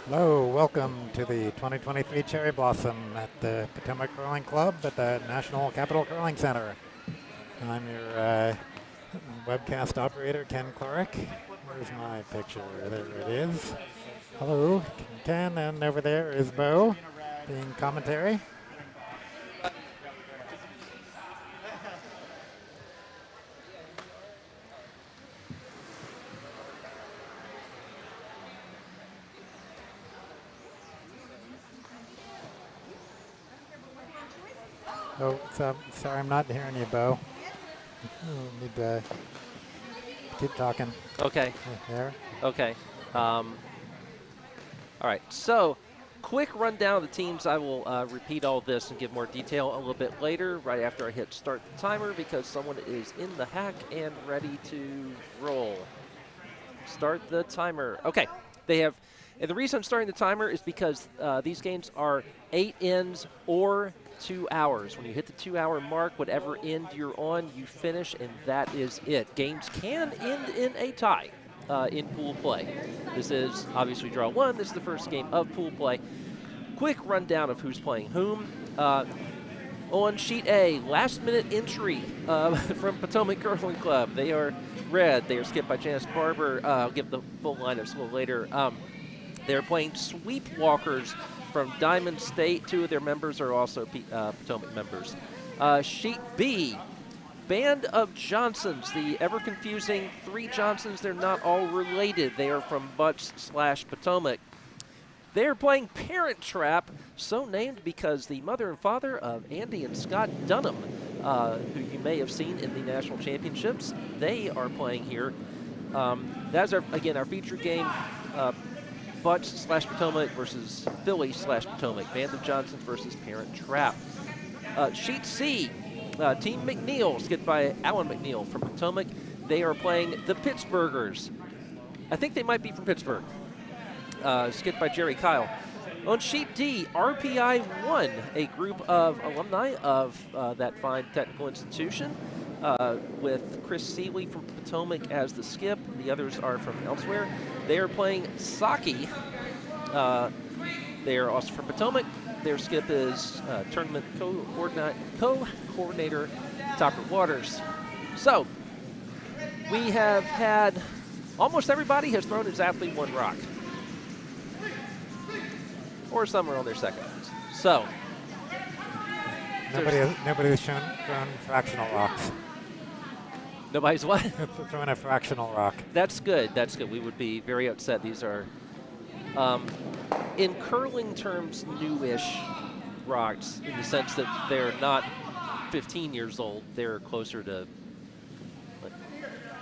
Hello, welcome to the 2023 Cherry Blossom at the Potomac Curling Club at the National Capital Curling Center. I'm your webcast operator, Ken Clark. Where's my picture? There it is. Hello, Ken, and over there is Bo being commentary. Oh, sorry, I'm not hearing you, Bo. Need to keep talking. Okay. There. Okay. All right. So, quick rundown of the teams. I will repeat all this and give more detail a little bit later, right after I hit start the timer, because someone is in the hack and ready to roll. Start the timer. Okay. They have, and the reason I'm starting the timer is because these games are 8 ends or 2 hours. When you hit the 2-hour mark, whatever end you're on, you finish, and that is it. Games can end in a tie in pool play. This is obviously draw one. This is the first game of pool play. Quick rundown of who's playing whom. On sheet A, last-minute entry from Potomac Curling Club. They are red. They are skipped by Janice Barber. I'll give the full lineups a little later. They're playing Sweepwalkers from Diamond State. 2 of their members are also Potomac members. Sheet B, Band of Johnsons, the ever-confusing 3 Johnsons. They're not all related. They are from Butts/Potomac. They are playing Parent Trap, so named because the mother and father of Andy and Scott Dunnam, who you may have seen in the national championships, they are playing here. That's, again, our featured game. Butts/Potomac versus Philly/Potomac. Band of Johnsons versus Parent Trap. Sheet C, Team MacNeill, skipped by Alan MacNeill from Potomac. They are playing the Pittsburghers. I think they might be from Pittsburgh. Skipped by Gerry Kyle. On sheet D, RPI 1, a group of alumni of that fine technical institution, with Chris Seeley from Potomac as the skip. The others are from elsewhere. They are playing Saki. They are also from Potomac. Their skip is tournament co-coordinator Tucker Waters. So, we have had, almost everybody has thrown exactly 1 rock. Or some are on their second. So, Nobody has thrown fractional rocks. Nobody's what? Throwing a fractional rock. That's good. That's good. We would be very upset. These are, in curling terms, newish rocks in the sense that they're not 15 years old. They're closer to, what,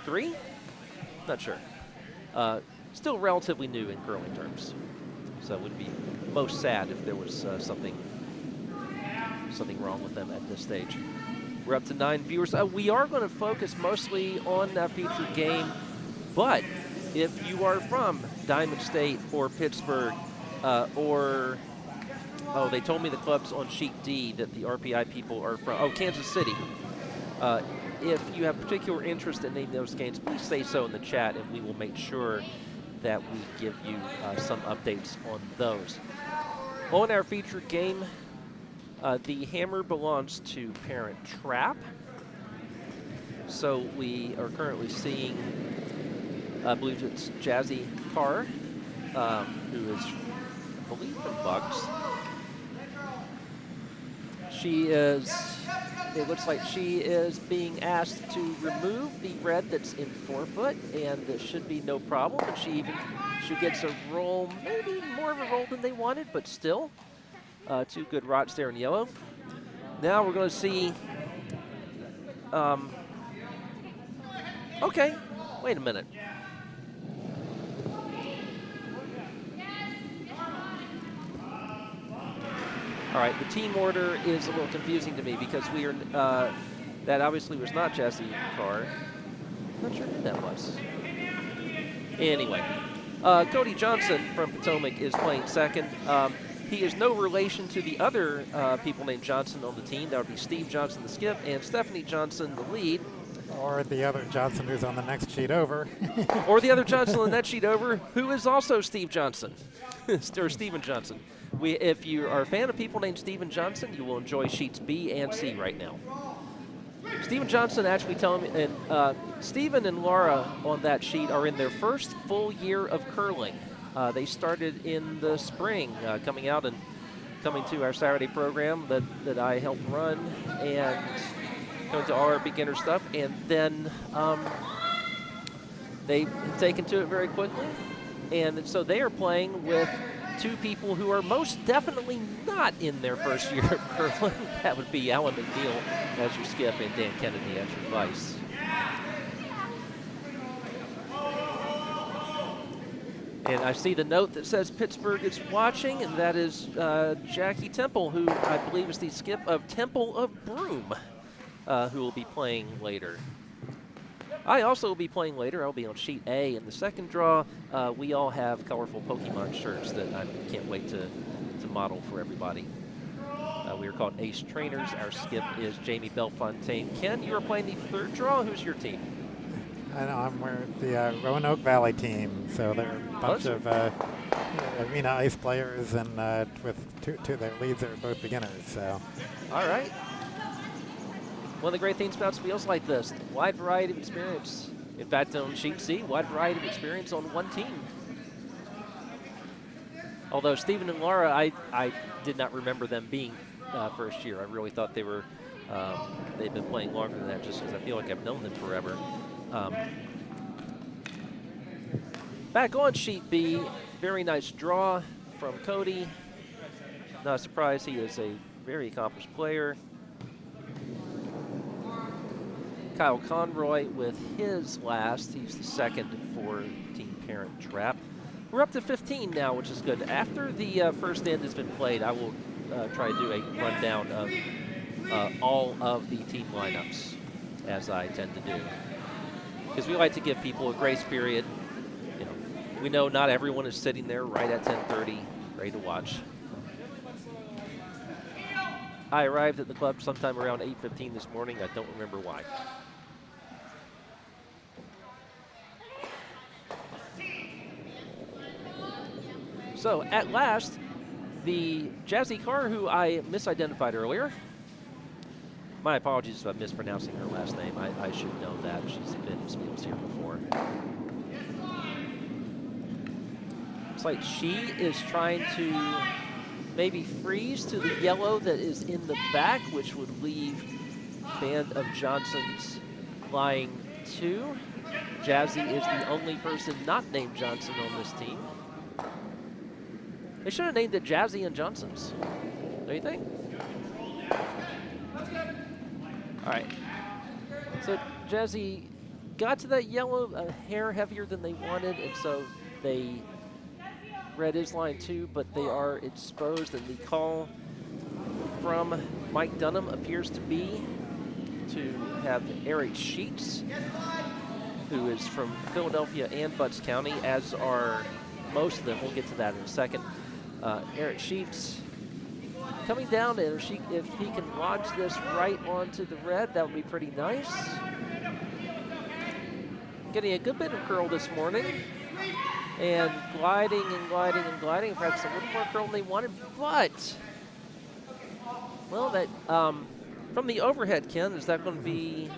3? Not sure. Still relatively new in curling terms. So it would be most sad if there was something wrong with them at this stage. We're up to 9 viewers. We are going to focus mostly on that featured game, but if you are from Diamond State or Pittsburgh they told me the clubs on sheet D that the RPI people are from, Kansas City. If you have particular interest in any of those games, please say so in the chat, and we will make sure that we give you some updates on those. On our featured game, the hammer belongs to Parent Trap. So we are currently seeing, I believe it's Jasi Kaur, who is, I believe, from Bucks. She is, it looks like she is being asked to remove the red that's in forefoot, and it should be no problem. And she gets a roll, maybe more of a roll than they wanted, but still. 2 good rods there in yellow. Now we're going to see, okay, wait a minute. All right, the team order is a little confusing to me because we are, that obviously was not Jasi Kaur. Not sure who that was. Anyway, Cody Johnson from Potomac is playing second. He is no relation to the other people named Johnson on the team. That would be Steve Johnson, the skip, and Stefanie Johnson, the lead. Or the other Johnson who's on the next sheet over. Or the other Johnson on that sheet over, who is also Steve Johnson, or Steven Johnson. If you are a fan of people named Steven Johnson, you will enjoy sheets B and C right now. Steven Johnson actually telling me, and Steven and Lora on that sheet are in their first full year of curling. They started in the spring, coming out and coming to our Saturday program that I helped run, and going to all our beginner stuff, and then they've taken to it very quickly. And so they are playing with two people who are most definitely not in their first year of curling. That would be Alan MacNeill as your skip and Dan Kennedy as your vice. And I see the note that says Pittsburgh is watching, and that is Jackie Temple, who I believe is the skip of Temple of Broome, who will be playing later. I also will be playing later. I'll be on sheet A in the second draw. We all have colorful Pokemon shirts that I can't wait to model for everybody. We are called Ace Trainers. Our skip is Jamie Belfontaine. Ken, you are playing the third draw. Who's your team? I know, I'm with the Roanoke Valley team. So they're a bunch of arena ice players, and with two of their leads are both beginners. So. All right. One of the great things about spiels like this, wide variety of experience. In fact, on sheet C, wide variety of experience on one team. Although Steven and Lora, I did not remember them being first year. I really thought they were, they've been playing longer than that, just because I feel like I've known them forever. Back on sheet B, very nice draw from Cody. Not a surprise, he is a very accomplished player. Kyle Conroy with his last. He's the second for Team Parent Trap. We're up to 15 now, which is good. After the first end has been played, I will try to do a rundown of all of the team lineups, as I tend to do. Because we like to give people a grace period. You know, we know not everyone is sitting there right at 10:30, ready to watch. I arrived at the club sometime around 8:15 this morning. I don't remember why. So, at last, the Jasi Kaur, who I misidentified earlier. My apologies if I'm mispronouncing her last name. I should know that. She's been in spiels here before. It's like she is trying to maybe freeze to the yellow that is in the back, which would leave Band of Johnsons lying 2. Jasi is the only person not named Johnson on this team. They should have named it Jasi and Johnsons. Don't you think? All right. So Jasi got to that yellow a hair heavier than they wanted, and so they red is line 2, but they are exposed, and the call from Mike Dunnam appears to be to have Erik Sheets, who is from Philadelphia and Butts County, as are most of them. We'll get to that in a second. Erik Sheets coming down, and if he can lodge this right onto the red, that would be pretty nice. Getting a good bit of curl this morning, and gliding and gliding and gliding. In fact, it's a little more curl than they wanted, but, well, that from the overhead, Ken, is that going to be,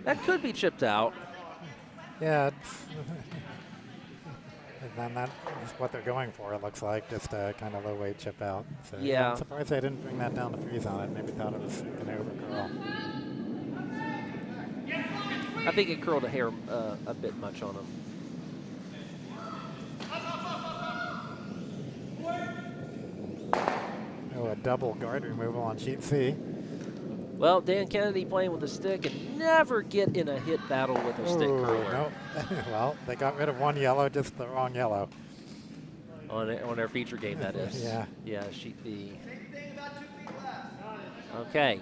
that could be chipped out. Yeah, and that is what they're going for, it looks like, just a kind of low-weight chip out. So yeah. I'm surprised they didn't bring that down to freeze on it. Maybe thought it was going to over-curl. I think it curled a hair a bit much on him. Oh, a double guard removal on sheet C. Well, Dan Kennedy playing with a stick and never get in a hit battle with a stick curler. No. Well, they got rid of one yellow, just the wrong yellow. On our feature game, that is. Yeah. Yeah, sheet B. Okay.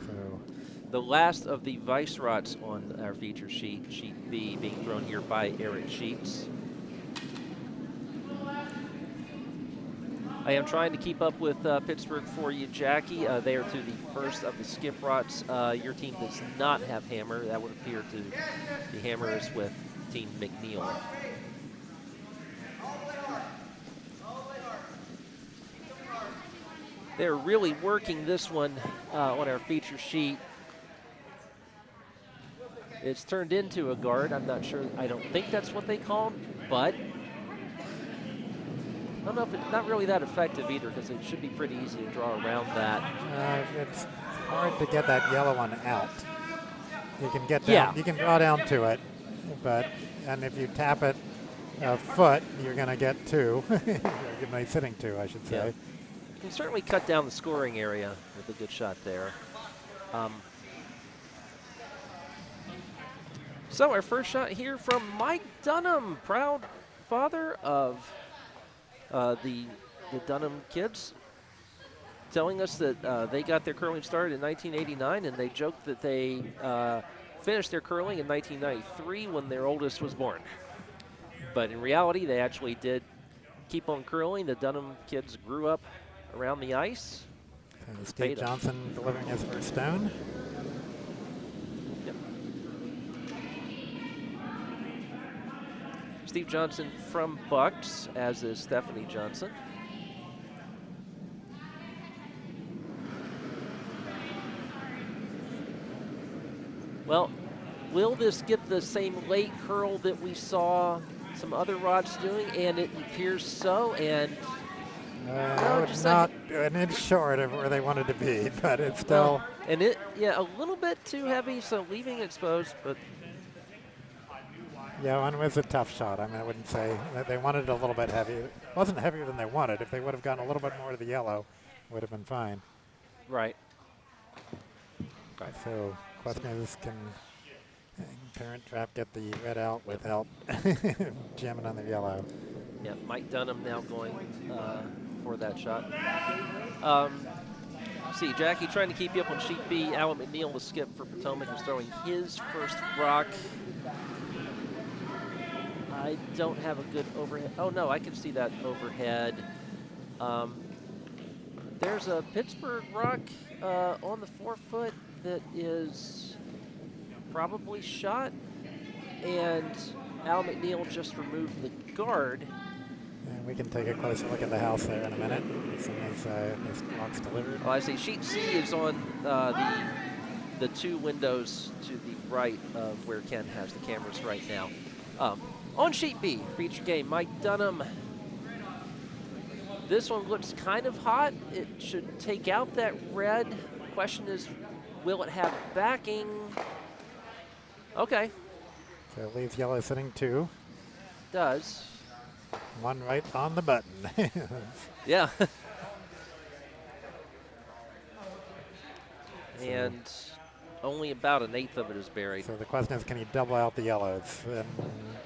So The last of the vice rots on our feature sheet, sheet B, being thrown here by Erik Sheets. I am trying to keep up with Pittsburgh for you, Jackie. They are to the first of the skip rots. Your team does not have hammer. That would appear to the hammer is with Team MacNeill. They're really working this one on our feature sheet. It's turned into a guard. I'm not sure. I don't think that's what they called, but I don't know if it's not really that effective either, because it should be pretty easy to draw around that. It's hard to get that yellow one out. You can get down, you can draw down to it, and if you tap it a foot, you're going to get 2. You're going to be sitting 2, I should say. Yeah. You can certainly cut down the scoring area with a good shot there. So our first shot here from Mike Dunnam, proud father of the Dunnam kids, telling us that they got their curling started in 1989, and they joked that they finished their curling in 1993 when their oldest was born. But in reality, they actually did keep on curling. The Dunnam kids grew up around the ice. And Steve Johnson delivering his first stone. Yep. Steve Johnson from Bucks, as is Stefanie Johnson. Well, will this get the same late curl that we saw some other rods doing? And it appears so. And it's not an inch short of where they wanted to be, but it's still. And it, yeah, a little bit too heavy, so leaving exposed, but. Yeah, one was a tough shot. I mean, I wouldn't say that they wanted it a little bit heavy. It wasn't heavier than they wanted. If they would have gotten a little bit more to the yellow, it would have been fine. Right. So, question is, can Parent Trap get the red out without jamming on the yellow? Yeah, Mike Dunnam now going for that shot. See, Jackie trying to keep you up on sheet B. Alan MacNeill, the skip for Potomac, is throwing his first rock. I don't have a good overhead. Oh, no, I can see that overhead. There's a Pittsburgh rock on the 4-foot that is probably shot, and Al MacNeill just removed the guard. And we can take a closer look at the house there in a minute as soon as this rock's delivered. Oh, I see. Sheet C is on the 2 windows to the right of where Ken has the cameras right now. On sheet B, feature game, Mike Dunnam. This one looks kind of hot. It should take out that red. Question is, will it have backing? Okay. So it leaves yellow sitting 2. Does. One right on the button. Yeah. And only about 1/8 of it is buried. So the question is, can he double out the yellows?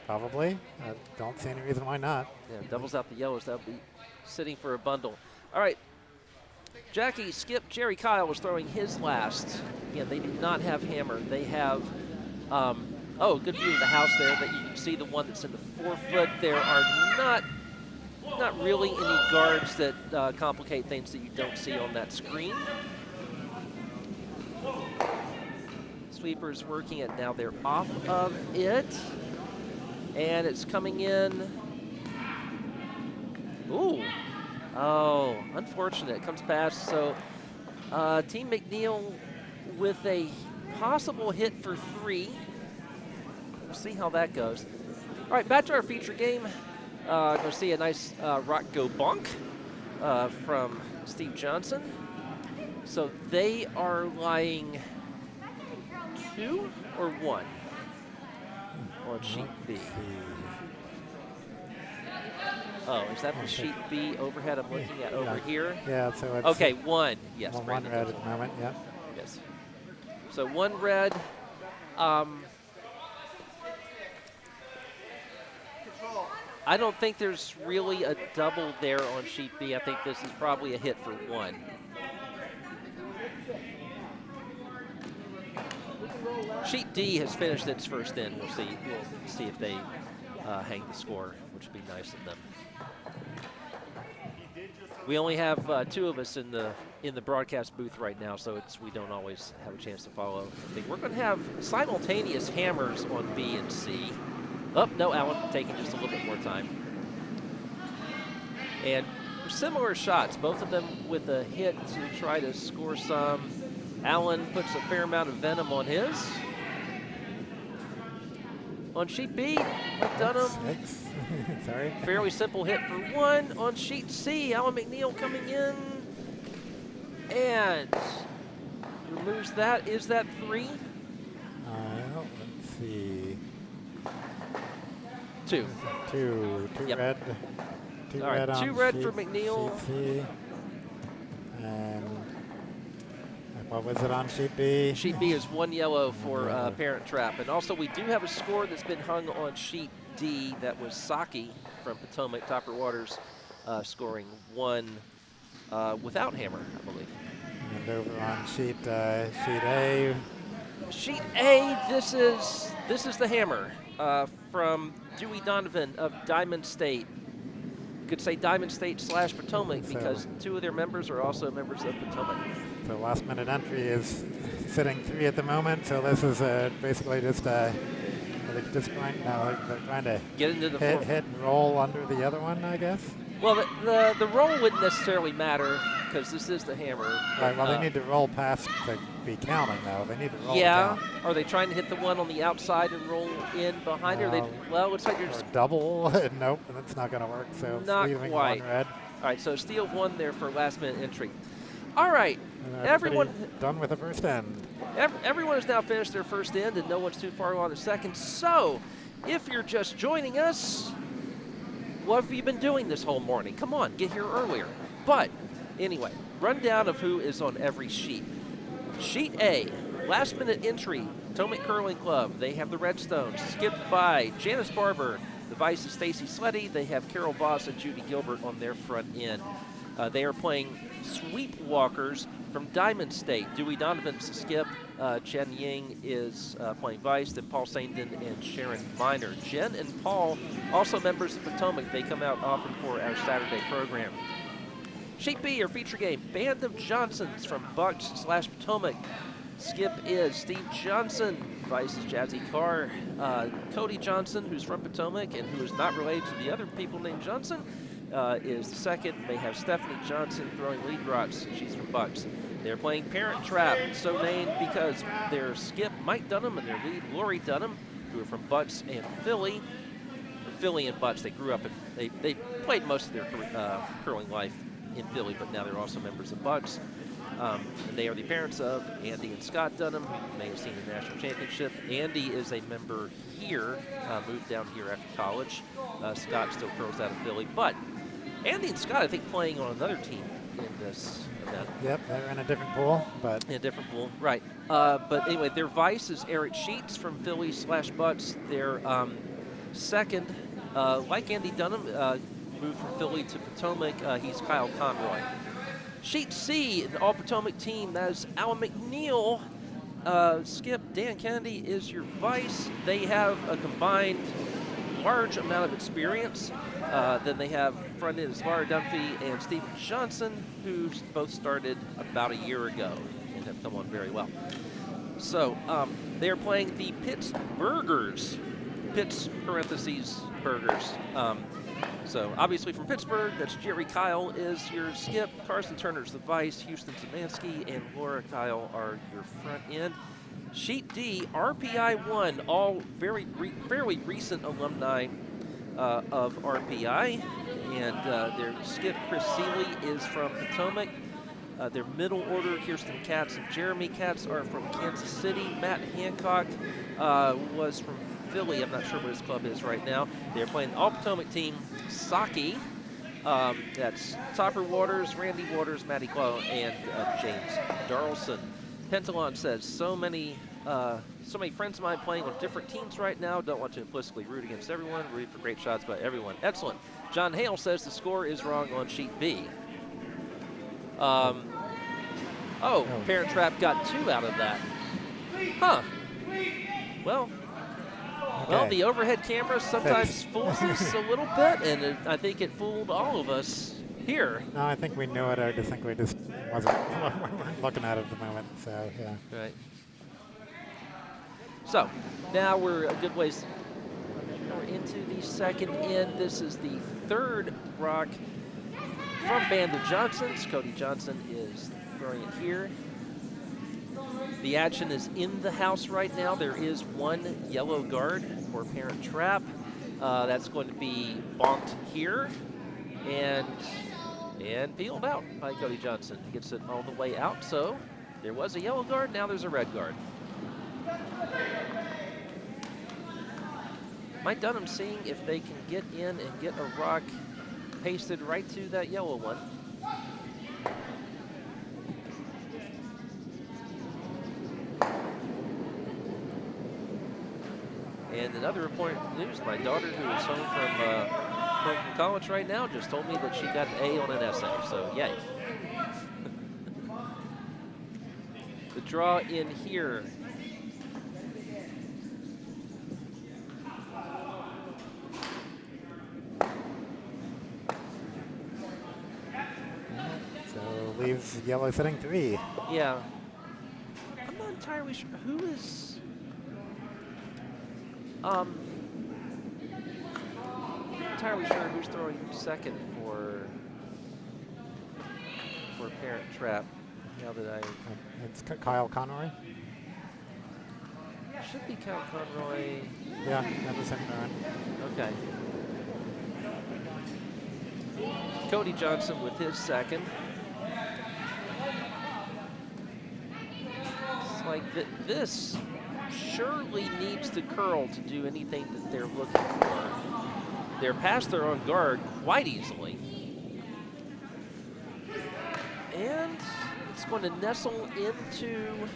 Probably. I don't see any reason why not. Yeah, doubles out the yellows. That'll be sitting for a bundle. All right. Jackie, Skip, Gerry, Kyle was throwing his last. Again, they do not have hammer. They have, good view of the house there, but you can see the one that's in the 4-foot. There are not really any guards that complicate things that you don't see on that screen. Sweepers working it now. They're off of it, and it's coming in. Ooh. Oh, unfortunate. It comes past. So Team MacNeill with a possible hit for 3. We'll see how that goes. All right, back to our feature game. Go see a nice rock go bonk from Steve Johnson. So they are lying 2 or 1 on sheet B. Oh, is that the sheet B overhead I'm looking at over here? Yeah, so it's okay, 1. Yes, one Brandon red at the moment, yeah. Yes. So 1 red. I don't think there's really a double there on sheet B. I think this is probably a hit for 1. Sheet D has finished its first in. We'll see if they hang the score, which would be nice of them. We only have 2 of us in the broadcast booth right now, so we don't always have a chance to follow. We're going to have simultaneous hammers on B and C. Oh, no, Allen taking just a little bit more time. And similar shots, both of them with a hit to try to score some. Allen puts a fair amount of venom on his. On sheet B, Dunnam. Sorry. Fairly simple hit for 1. On sheet C, Alan MacNeill coming in and removes that. Is that 3? Let's see. 2. 2 Yep. red. 2 All right, red on 2 red sheet, for MacNeill. Sheet C. And what was it on sheet B? Sheet B is 1 yellow for Parent Trap. And also we do have a score that's been hung on sheet D. That was Saki from Potomac, Topper Waters, scoring 1 without hammer, I believe. And over on sheet A. Sheet A, this is the hammer from Dewey Donovan of Diamond State. You could say Diamond State / Potomac because 2 of their members are also members of Potomac. The last minute entry is sitting 3 at the moment, so this is basically just they're trying to Get into the hit and roll under the other one, I guess. Well, the roll wouldn't necessarily matter because this is the hammer. Right, well, they need to roll past to be counting, though. They need to roll Yeah. to count. Are they trying to hit the one on the outside and roll in behind her? Well, it looks like they're Or just double. Nope, that's not going to work, so it's not leaving quite. 1 red. All right, so steal 1 there for last minute entry. All right, And everyone done with the first end. everyone has now finished their first end, and no one's too far on the second. So, if you're just joining us, what have you been doing this whole morning? Come on, get here earlier. But anyway, rundown of who is on every sheet. Sheet A, last minute entry, Potomac Curling Club. They have the Redstones, skipped by Janice Barber. The Vice is Stacy Sleddy. They have Carol Voss and Judy Gilbert on their front end. They are playing Sweep Walkers from Diamond State. Dewey Donovan's skip. Jen Ying is playing Vice. Then Paul Saindon and Sharon Miner. Jen and Paul, also members of Potomac. They come out often for our Saturday program. Sheet B, our feature game, Band of Johnsons from Bucks / Potomac. Skip is Steve Johnson. Vice is Jasi Kaur. Cody Johnson, who's from Potomac and who is not related to the other people named Johnson, is the second. They have Stefanie Johnson throwing lead rods. She's from Bucks. They're playing Parent Trap, so named because their skip, Mike Dunnam, and their lead, Lori Dunnam, who are from Butts and Philly. Philly and Butts, they grew up in, they played most of their curling life in Philly, but now they're also members of Butts. And they are the parents of Andy and Scott Dunnam, who you may have seen the national championship. Andy is a member here, moved down here after college. Scott still curls out of Philly, but Andy and Scott, I think, playing on another team in this event. Yep, they're in a different pool, but In a different pool, right. But anyway, their vice is Erik Sheets from Philly / Butts. Their second, like Andy Dunnam, moved from Philly to Potomac. He's Kyle Conroy. Sheet C, the all-Potomac team, that is Alan MacNeill. Skip, Dan Kennedy is your vice. They have a combined large amount of experience. Then they have front end is Lora, Dunphy, and Stephen Johnson, who both started about a year ago and have come on very well. So they are playing the Pitts Burghers. Pitts, parentheses, Burghers. So obviously from Pittsburgh, that's Gerry Kyle is your skip. Carson Turner's the vice. Houston Zamansky and Lora Kyle are your front end. Sheet D, RPI 1, all fairly recent alumni of RPI. And their skip, Chris Seeley, is from Potomac. Their middle order, Kirsten Katz and Jeremy Katz, are from Kansas City. Matt Hancock was from Philly. I'm not sure what his club is right now. They're playing the all-Potomac team, Saki. That's Topper Waters, Randy Waters, Matty Glow, and James Darlson. Pentalon says, so many friends of mine playing on different teams right now. Don't want to implicitly root against everyone. Root for great shots by everyone. Excellent. John Hale says the score is wrong on sheet B. Parent Trap got 2 out of that. Huh. Well, the overhead camera sometimes fools us a little bit, and I think it fooled all of us Here. No, I think we knew it. I just think we just wasn't weren't looking at it at the moment. So yeah. Right. So now we're a good ways. We're into the second end. This is the third rock from Bandit Johnson's. Cody Johnson is throwing it here. The action is in the house right now. There is one yellow guard for parent trap. That's going to be bonked here and peeled out by Cody Johnson. He gets it all the way out. So there was a yellow guard. Now there's a red guard. Mike Dunnam seeing if they can get in and get a rock pasted right to that yellow one. And another important news, my daughter, who is home from college right now, just told me that she got an A on an essay, so yay. The draw in here. So leaves yellow sitting 3. Yeah. I'm not entirely sure who is. Not entirely sure who's throwing second for parent trap. Now that I It's Kyle Conroy. should be Kyle Conroy. Yeah, at the same time. Okay. Cody Johnson with his second. It's like this surely needs to curl to do anything that they're looking for. They're past their own guard quite easily. And it's going to nestle into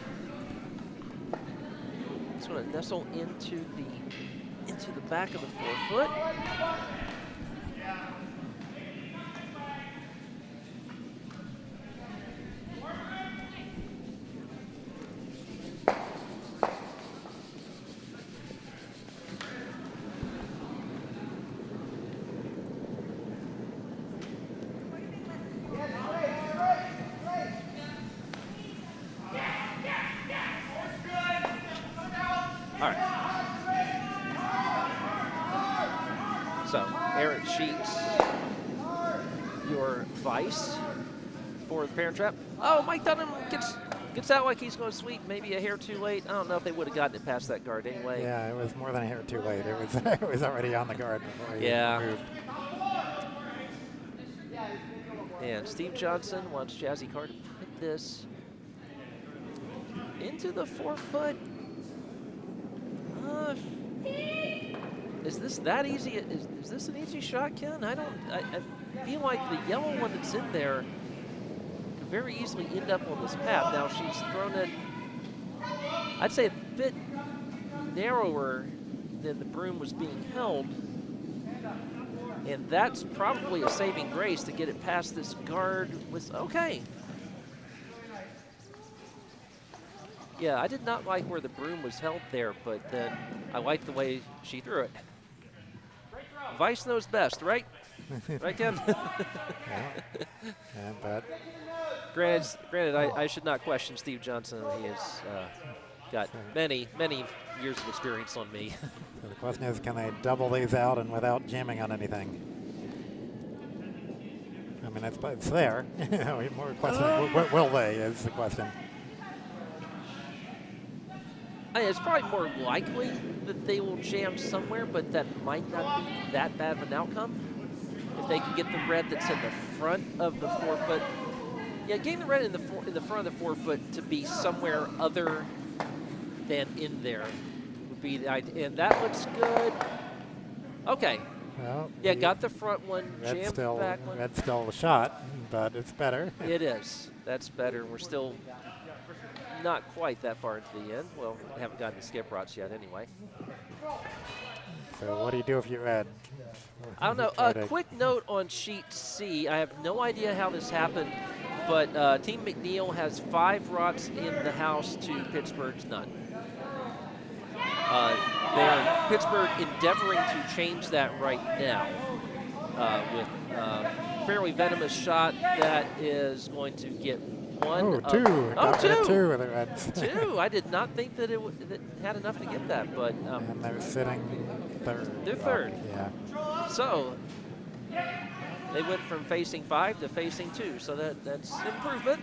the back of the 4-foot. All right. So, Erik sheets your vice for the parent trap. Oh, Mike Dunnam gets out like he's going to sweep, maybe a hair too late. I don't know if they would have gotten it past that guard anyway. Yeah, it was more than a hair too late. It was it was already on the guard before he moved. And Steve Johnson wants Jasi Kaur to put this into the 4-foot. Is this that easy? Is this an easy shot, Ken? I feel like the yellow one that's in there could very easily end up on this path. Now she's thrown it, I'd say, a bit narrower than the broom was being held. And that's probably a saving grace to get it past this guard with, okay. Yeah, I did not like where the broom was held there, but then I liked the way she threw it. Vice knows best, right? Right, Ken? Yeah, but Granted, I should not question Steve Johnson. He has got many years of experience on me. so the question is, can they double these out and without jamming on anything? I mean, it's there. More question, will they is the question. It's probably more likely that they will jam somewhere, but that might not be that bad of an outcome. If they can get the red that's in the front of the 4-foot. Yeah, getting the red in the front of the 4-foot to be somewhere other than in there would be the idea. And that looks good. Okay. Well, yeah, got the front one, jammed still, the back one. Red's still a shot, but it's better. It is. That's better. We're still not quite that far into the end. Well, we haven't gotten the skip rots yet anyway. So what do you do if you red? I don't know. A quick note on sheet C. I have no idea how this happened, but Team MacNeill has 5 rots in the house to Pittsburgh's none. Pittsburgh endeavoring to change that right now with fairly venomous shot that is going to get one. Oh, two. Two with the Reds. Two. I did not think that it had enough to get that, but. And they're sitting third. They're third. Yeah. So they went from facing 5 to facing 2, so that's improvement.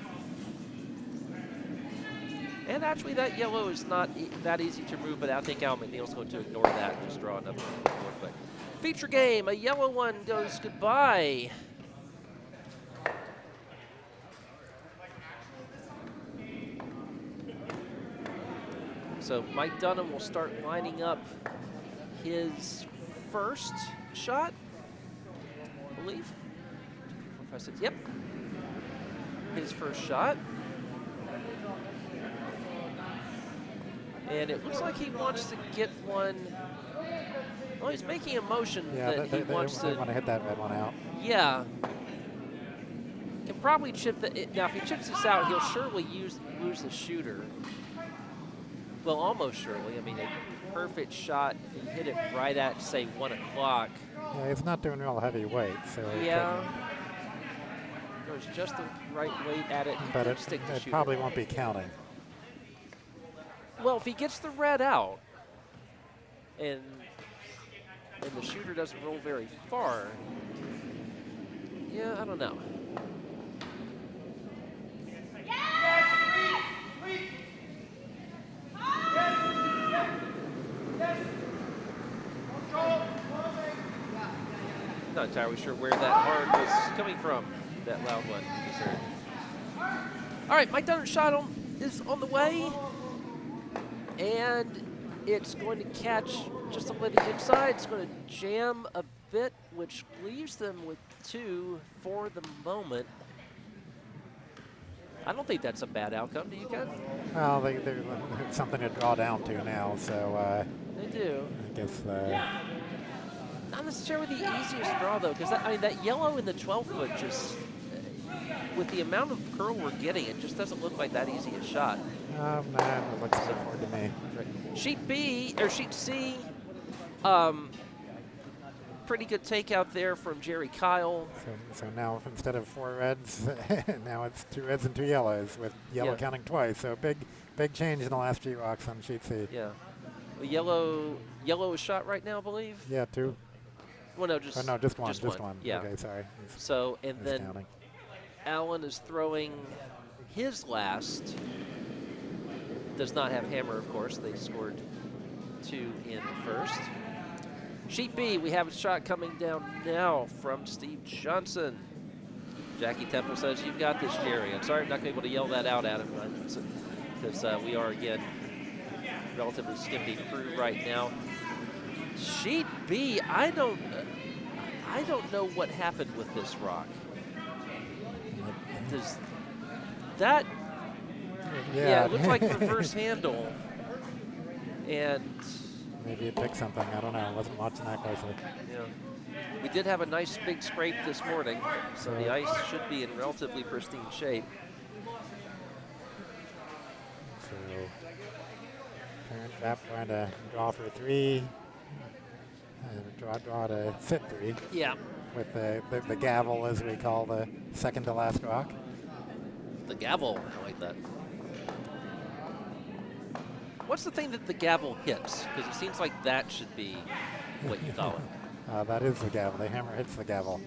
And actually, that yellow is not that easy to remove, but I think Al MacNeill's going to ignore that and just draw another forfeit. Feature game, a yellow one goes goodbye. So Mike Dunnam will start lining up his first shot, I believe. 2, 4, 5, 6, yep. His first shot. And it looks like he wants to get one. Well, he's making a motion that he wants to. They want to hit that red one out. Yeah. Can probably chip it. Now, if he chips this out, he'll surely lose the shooter. Well, almost surely. I mean, a perfect shot if he hit it right at, say, 1 o'clock. Yeah, he's not doing real heavy weight, so. Yeah. There's just the right weight at it. But it probably won't be counting. Well, if he gets the red out and the shooter doesn't roll very far, yeah, I don't know. Not entirely sure where that hard was coming from, that loud one. All right, Mike Dunnam's shot is on the way. And it's going to catch just a little inside. It's going to jam a bit, which leaves them with 2 for the moment. I don't think that's a bad outcome. Do you, Ken? Well, there's something to draw down to now, so. They do. I guess. Not necessarily the easiest draw, though, because I mean, that yellow in the 12-foot just, with the amount of curl we're getting, it just doesn't look like that easy a shot. Man, it looks so hard to me. Sheet B, or sheet C, pretty good takeout there from Gerry Kyle. So now instead of 4 reds, now it's 2 reds and 2 yellows, with yellow counting twice. So big change in the last few rocks on sheet C. Yeah. The yellow is shot right now, I believe? Yeah, 2. Well, no, just one. Just one. Yeah. Okay, sorry. So, and then counting. Allen is throwing his last. Does not have hammer, of course. They scored 2 in the first. Sheet B, we have a shot coming down now from Steve Johnson. Jackie Temple says, "You've got this, Gerry." I'm sorry I'm not going to be able to yell that out at him, because we are, again, relatively skimpy crew right now. Sheet B, I don't know what happened with this rock. Does that? Yeah, it looks like reverse handle. And maybe it picked something. I don't know. I wasn't watching that closely. Yeah. We did have a nice big scrape this morning, so the ice should be in relatively pristine shape. So, parent trap trying to draw for 3. And draw to sit 3. Yeah. With the gavel, as we call the second to last rock. The gavel, I like that. What's the thing that the gavel hits? Because it seems like that should be what you call it. That is the gavel. The hammer hits the gavel.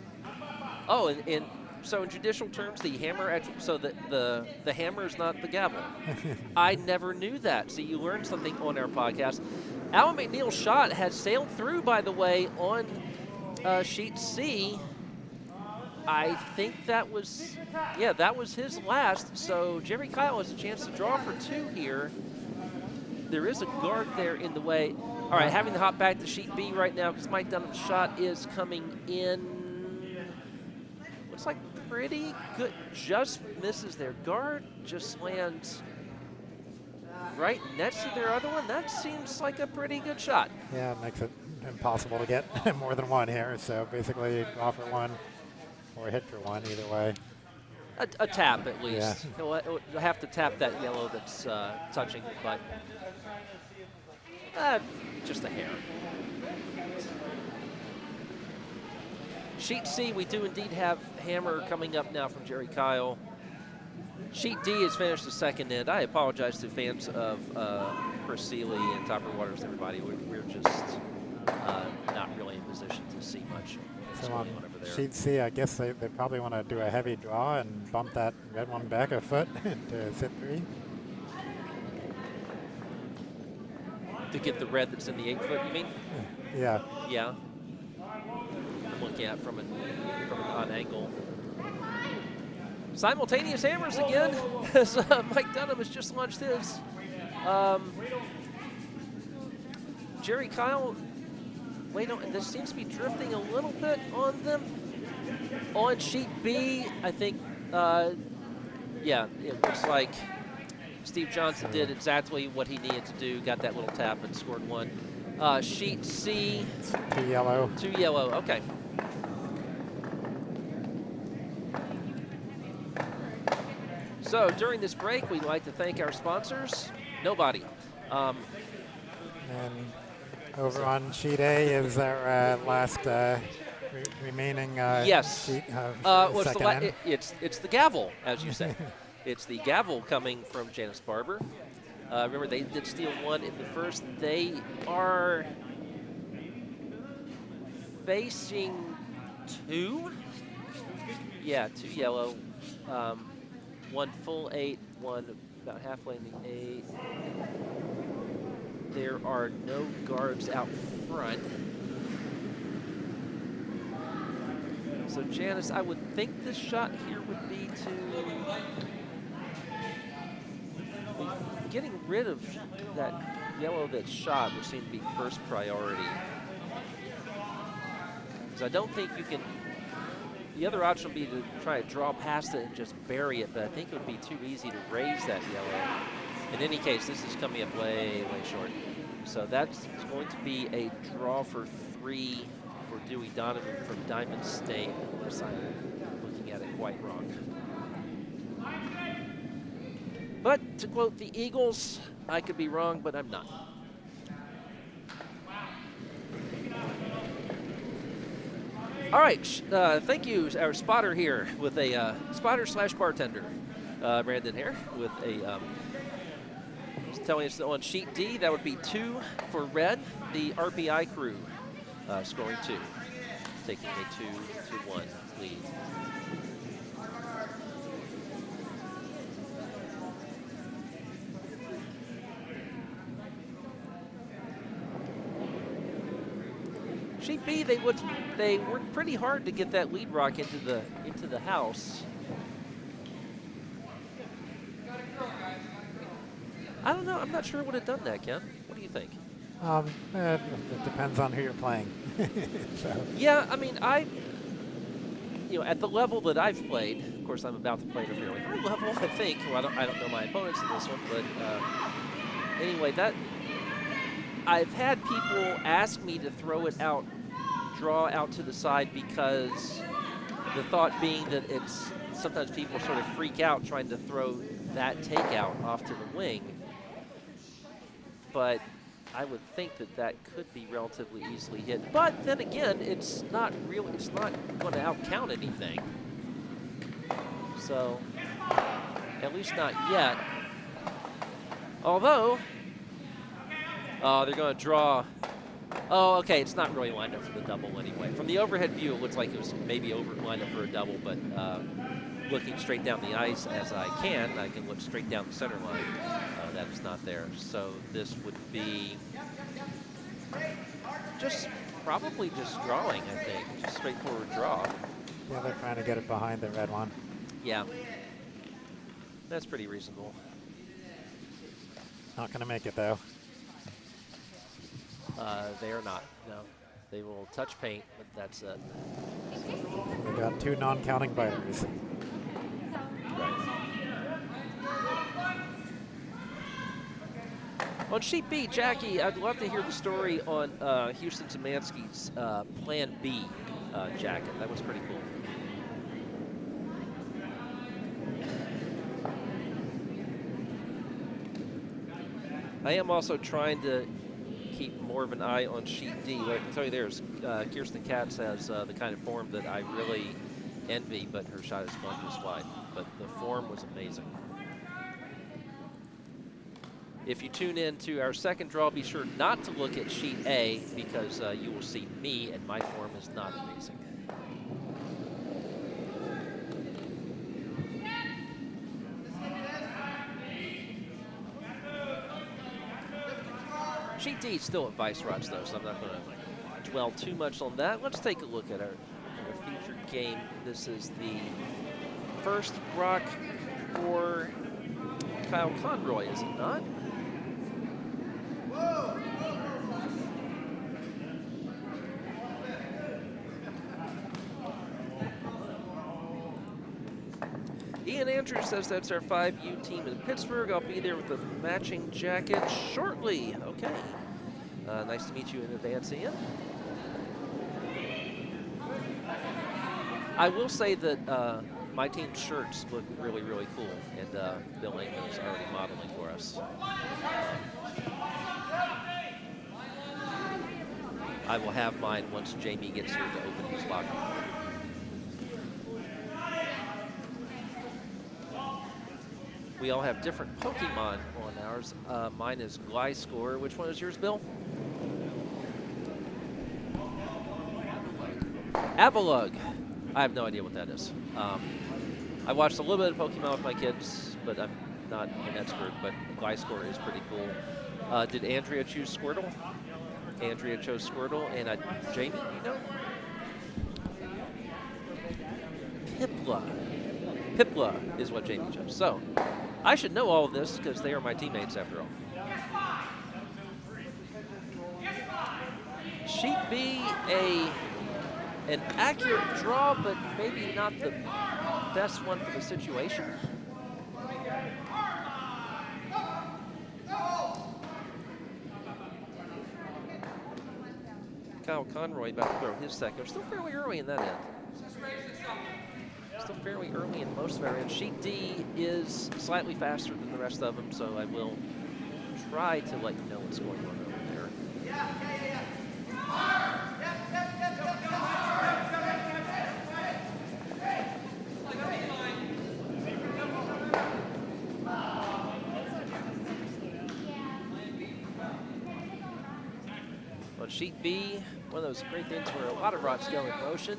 Oh, and so in judicial terms, the hammer, so the hammer is not the gavel. I never knew that. So you learned something on our podcast. Alan MacNeill's shot has sailed through, by the way, on sheet C. I think that was, that was his last. So Gerry Kyle has a chance to draw for 2 here. There is a guard there in the way. All right, having to hop back to sheet B right now because Mike Dunnam's shot is coming in. Looks like pretty good. Just misses their guard. Just lands right next to their other one. That seems like a pretty good shot. Yeah, it makes it impossible to get more than 1 here. So basically, draw for 1 or hit for 1, either way. A tap, at least. Yeah. He'll have to tap that yellow that's touching the butt. Just a hair. Sheet C, we do indeed have Hammer coming up now from Gerry Kyle. Sheet D has finished the second end. I apologize to fans of Persealy and Topper Waters, everybody. We're just not really in position to see much. So on sheet C, I guess they probably want to do a heavy draw and bump that red one back a foot to sit 3. To get the red that's in the 8 foot, you mean? Yeah. Yeah. I'm looking at it from an odd angle. Simultaneous hammers again, as Mike Dunnam has just launched his. Gerry Kyle, wait, no, this seems to be drifting a little bit on them. On sheet B, I think, yeah, it looks like Steve Johnson did exactly what he needed to do, got that little tap and scored 1. Sheet C. 2 yellow. 2 yellow, okay. So during this break, we'd like to thank our sponsors. Nobody. And over on sheet A is our last remaining yes. sheet. Well, Second end. it's the gavel, as you say. It's the gavel coming from Janice Barber. Remember, they did steal 1 in the first. They are facing 2. Yeah, 2 yellow. 1 full 8, 1 about half lane the 8. There are no guards out front. So Janice, I would think this shot here would be to getting rid of that yellow that's shot would seem to be first priority. Because I don't think you can. The other option would be to try to draw past it and just bury it, but I think it would be too easy to raise that yellow. In any case, this is coming up way, way short. So that's going to be a draw for 3 for Dewey Donovan from Diamond State, unless I'm looking at it quite wrong. But to quote the Eagles, I could be wrong, but I'm not. All right, thank you, our spotter here with a spotter / bartender, Brandon here with a, he's telling us that on sheet D, that would be 2 for red, the RPI crew scoring 2, taking a 2-1 lead. Sheet B, they worked pretty hard to get that lead rock into the house. I don't know. I'm not sure it would have done that, Ken. What do you think? It depends on who you're playing. So. Yeah, I mean, at the level that I've played, of course, I'm about to play at a fairly high level, I think. Well, I don't know my opponents in this one, but anyway, I've had people ask me to throw it out, draw out to the side, because the thought being that it's sometimes people sort of freak out trying to throw that takeout off to the wing. But I would think that could be relatively easily hit. But then again, it's not going to outcount anything. So, at least not yet. Although, they're going to draw. Oh, okay, it's not really lined up for the double anyway. From the overhead view, it looks like it was maybe lined up for a double, but looking straight down the ice as I can look straight down the center line. That is not there. So this would be probably just drawing, I think. Just straightforward draw. Yeah, they're trying to get it behind the red one. Yeah. That's pretty reasonable. Not going to make it, though. They are not, no. They will touch paint, but that's it. We got 2 non-counting biters. Right. On sheet B, Jackie, I'd love to hear the story on Houston Zamansky's Plan B jacket. That was pretty cool. I am also trying to keep more of an eye on sheet D. What I can tell you there is Kirsten Katz has the kind of form that I really envy, but her shot is one just wide. But the form was amazing. If you tune in to our second draw, be sure not to look at sheet A because you will see me, and my form is not amazing. Sheet D is still at Vice Rods, though, so I'm not going to dwell too much on that. Let's take a look at our featured game. This is the first rock for Kyle Conroy, is it not? Ian Andrews says that's our 5U team in Pittsburgh. I'll be there with a matching jacket shortly. Okay. Nice to meet you in advance, Ian. I will say that my team's shirts look really, really cool, and Bill Engman is already modeling for us. I will have mine once Jamie gets here to open his locker. We all have different Pokemon on ours. Mine is Gliscor. Which one is yours, Bill? Avalugg. I have no idea what that is. I watched a little bit of Pokemon with my kids, but I'm not an expert, but Gliscor is pretty cool. Did Andrea choose Squirtle? Andrea chose Squirtle, and Jamie, you know? Piplup. Piplup is what Jamie chose. So, I should know all of this because they are my teammates after all. Sheet B, an accurate draw, but maybe not the best one for the situation. Kyle Conroy about to throw his second. We're still fairly early in that end. Still fairly early in most of our ends. Sheet D is slightly faster than the rest of them, so I will try to let you know what's going on over there. On sheet B, one of those great things where a lot of rods go in motion.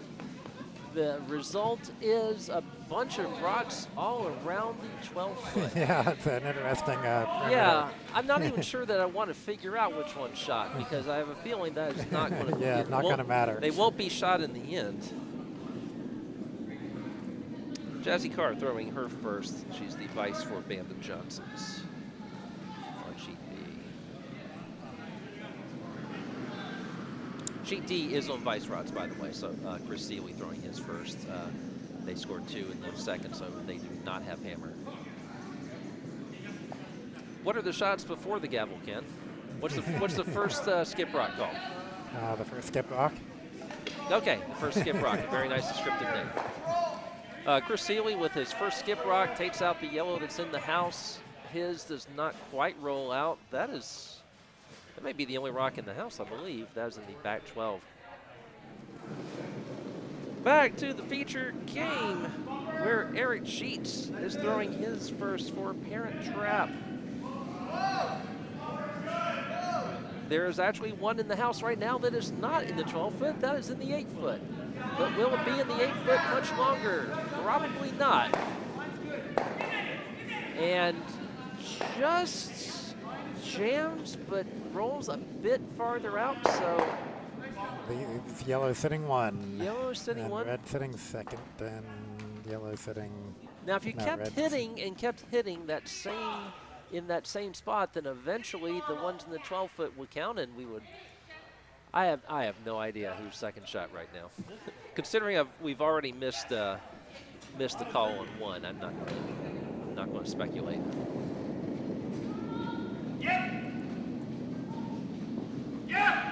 The result is a bunch of rocks all around the 12-foot. Yeah, it's an interesting yeah, I'm not even sure that I want to figure out which one shot because I have a feeling that is not going to yeah, not going to matter. They won't be shot in the end. Jasi Kaur throwing her first. She's the vice for Bandon Johnsons on sheet B. Sheet D is on vice rods, by the way, so Chris Seeley throwing his first. They scored 2 in the second, so they do not have hammer. What are the shots before the gavel, Ken? What's the first skip rock called? The first skip rock? Okay, the first skip rock, a very nice descriptive name. Chris Seeley with his first skip rock takes out the yellow that's in the house. His does not quite roll out. That may be the only rock in the house, I believe. That was in the back 12. Back to the featured game where Erik Sheets is throwing his first for Parent Trap. There is actually one in the house right now that is not in the 12-foot. That is in the 8-foot. But will it be in the 8-foot much longer? Probably not. And just jams, but rolls a bit farther out, so. The yellow sitting one. Yellow sitting one. Red sitting second, and yellow sitting. Now, if you kept hitting and kept hitting that in that same spot, then eventually the ones in the 12-foot would count, and we would. I have no idea who's second shot right now. Considering we've already missed the call on one, I'm not going to speculate. Yeah. Yeah.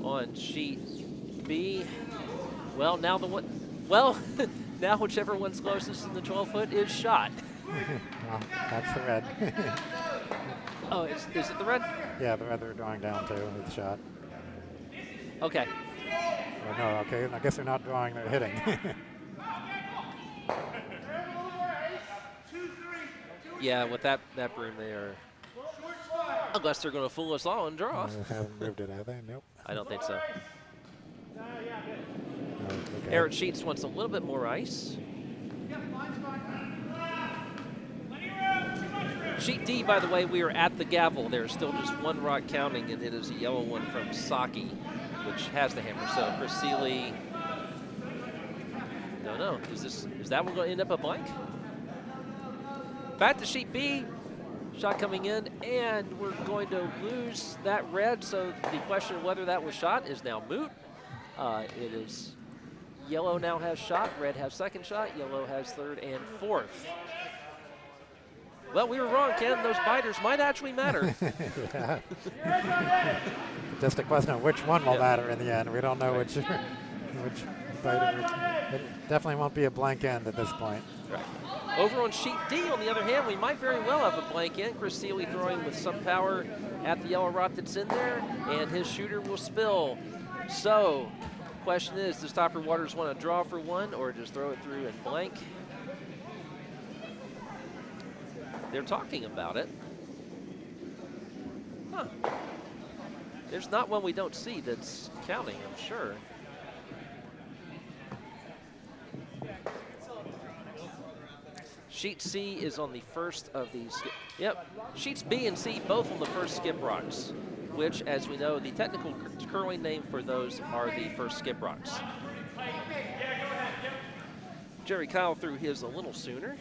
On sheet B, well, now now whichever one's closest in the 12-foot is shot. Well, that's the red. Oh, is it the red? Yeah, the red they're drawing down to with the shot. Okay. Oh, no, okay, I guess they're not drawing, they're hitting. Yeah, with that broom they are. Unless they're going to fool us all and draw. Haven't moved it, have they? Nope. I don't think so. Oh, okay. Eric Sheets wants a little bit more ice. Sheet D, by the way, we are at the gavel. There's still just one rock counting, and it is a yellow one from Saki, which has the hammer. So Chris Seeley. No. Is that one going to end up a blank? Back to sheet B. Shot coming in, and we're going to lose that red. So the question of whether that was shot is now moot. It is yellow now has shot, red has second shot, yellow has third and fourth. Well, we were wrong, Ken. Those biters might actually matter. Yeah. Just a question of which one will matter in the end. We don't know which biter. It definitely won't be a blank end at this point. Right. Over on sheet D, on the other hand, we might very well have a blank end. Chris Seeley throwing with some power at the yellow rock that's in there, and his shooter will spill. So, question is, does Topper Waters want to draw for one or just throw it through in blank? They're talking about it. Huh. There's not one we don't see that's counting, I'm sure. Sheet C is on the first of these. Yep, sheets B and C both on the first skip rocks, which, as we know, the technical curling name for those are the first skip rocks. Gerry Kyle threw his a little sooner.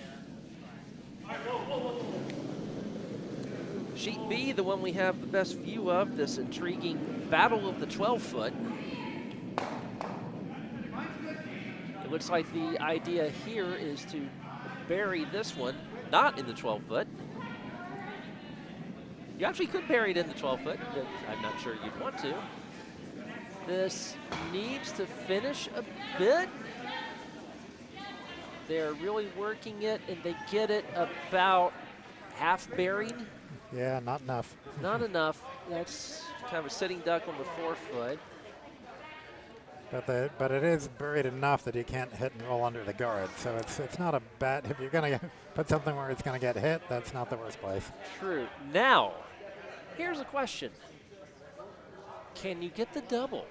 Sheet B, the one we have the best view of, this intriguing battle of the 12-foot. It looks like the idea here is to bury this one, not in the 12-foot. You actually could bury it in the 12-foot. I'm not sure you'd want to. This needs to finish a bit. They're really working it, and they get it about half buried. Yeah, not enough. Not enough. That's kind of a sitting duck on the 4-foot. But it is buried enough that you can't hit and roll under the guard. So it's not a bad. If you're going to put something where it's going to get hit, that's not the worst place. True. Now, here's a question. Can you get the double?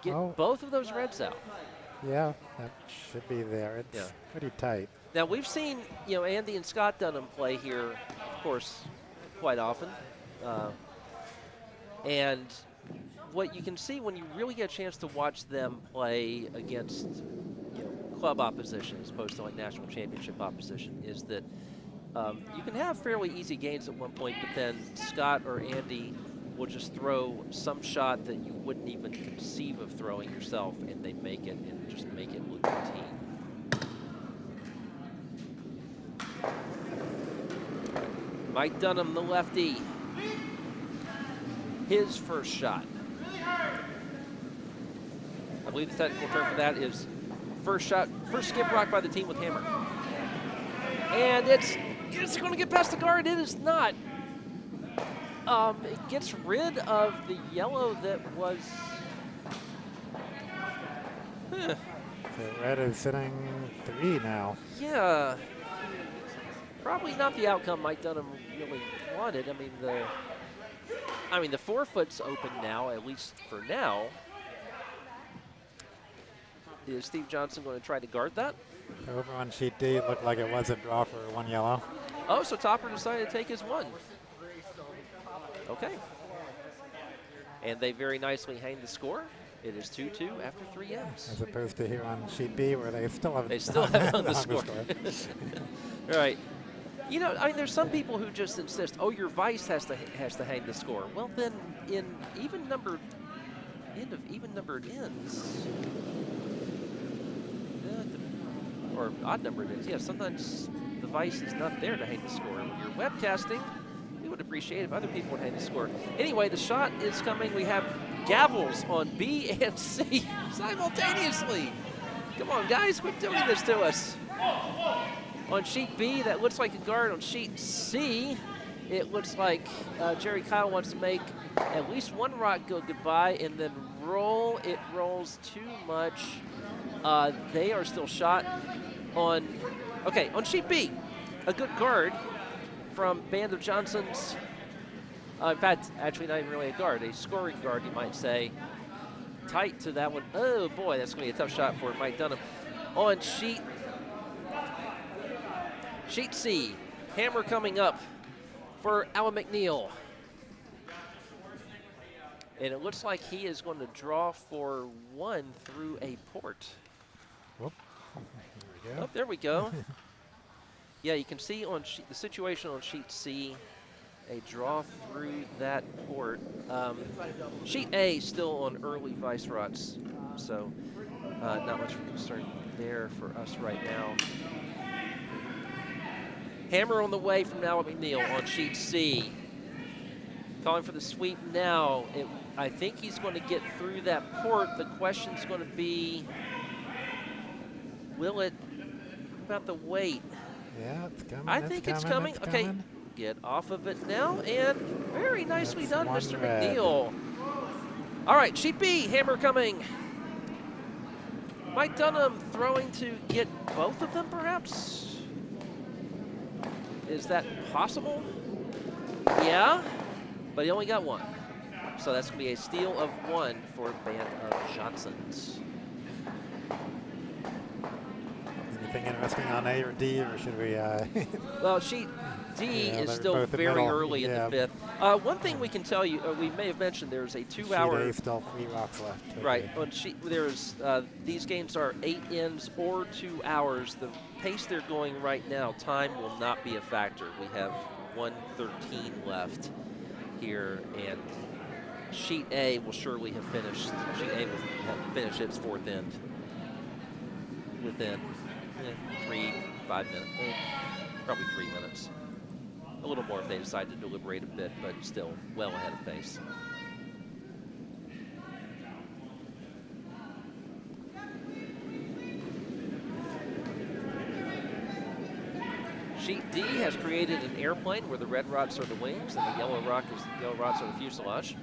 Get both of those reds out. Yeah, that should be there. It's pretty tight. Now, we've seen, Andy and Scott Dunnam play here, of course, quite often. And what you can see when you really get a chance to watch them play against club opposition as opposed to like national championship opposition is that you can have fairly easy gains at one point, but then Scott or Andy will just throw some shot that you wouldn't even conceive of throwing yourself, and they make it and just make it look routine. Mike Dunnam, the lefty, his first shot. I believe the technical term for that is first shot, first skip rock by the team with hammer. And it's going to get past the guard. It is not. It gets rid of the yellow that was. So red is sitting 3 now. Yeah. Probably not the outcome Mike Dunnam really wanted. I mean, the 4-foot's open now, at least for now. Is Steve Johnson going to try to guard that? Over on sheet D, it looked like it was a draw for 1 yellow. Oh, so Topper decided to take his 1. Okay. And they very nicely hang the score. It is 2-2 after 3 ends. As opposed to here on sheet B, where they still have the score. Right. There's some people who just insist, oh, your vice has to hang the score. Well, then in even-numbered ends, or odd-numbered ends, yeah, sometimes the vice is not there to hang the score. When you're webcasting, we would appreciate if other people would hang the score. Anyway, the shot is coming. We have gavels on B and C simultaneously. Come on, guys, quit doing this to us. On sheet B, that looks like a guard. On sheet C, it looks like Gerry Kyle wants to make at least one rock go goodbye and then roll. It rolls too much. They are still shot on, okay, on sheet B, a good guard from Band of Johnson's. In fact, actually not even really a guard, a scoring guard, you might say. Tight to that one. Oh boy, that's going to be a tough shot for Mike Dunnam. On sheet C, hammer coming up for Alan MacNeill. And it looks like he is going to draw for one through a port. Whoop. There we go. Oh, there we go. Yeah, you can see on the situation on sheet C, a draw through that port. Sheet A still on early vice rots, so not much concern there for us right now. Hammer on the way from Alan MacNeill on sheet C. Calling for the sweep now. I think he's going to get through that port. The question's going to be, what about the weight? Yeah, it's coming. I think it's coming. Okay, get off of it now, and very nicely done, Mr. MacNeill. All right, sheet B, hammer coming. Mike Dunnam throwing to get both of them, perhaps? Is that possible? Yeah, but he only got one. So that's going to be a steal of one for Band of Johnsons. Anything interesting on A or D, or should we? Well, sheet D is still very early in the fifth. One thing we can tell you, we may have mentioned, there's a 2-hour. Sheet A, still 3 rocks left. Okay. Right. On sheet, there's these games are 8 ends or 2 hours. The pace they're going right now, time will not be a factor. We have 1:13 left here, and sheet A will surely have finished. Sheet A will have finished its 4th end within 5 minutes, probably 3 minutes. A little more if they decide to deliberate a bit, but still well ahead of pace. Sheet D has created an airplane where the red rods are the wings and the yellow rods are the fuselage.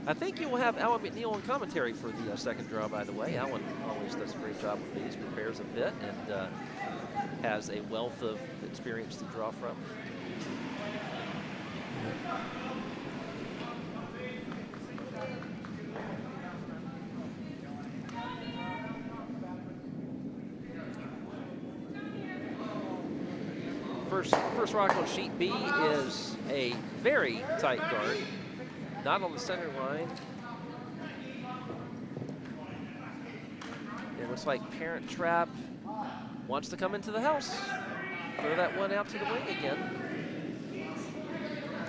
I think you will have Alan MacNeill on commentary for the second draw, by the way. Alan always does a great job with these, prepares a bit, and has a wealth of experience to draw from. First rock on sheet B is a very tight guard. Not on the center line. It looks like Parent Trap wants to come into the house. Throw that one out to the wing again.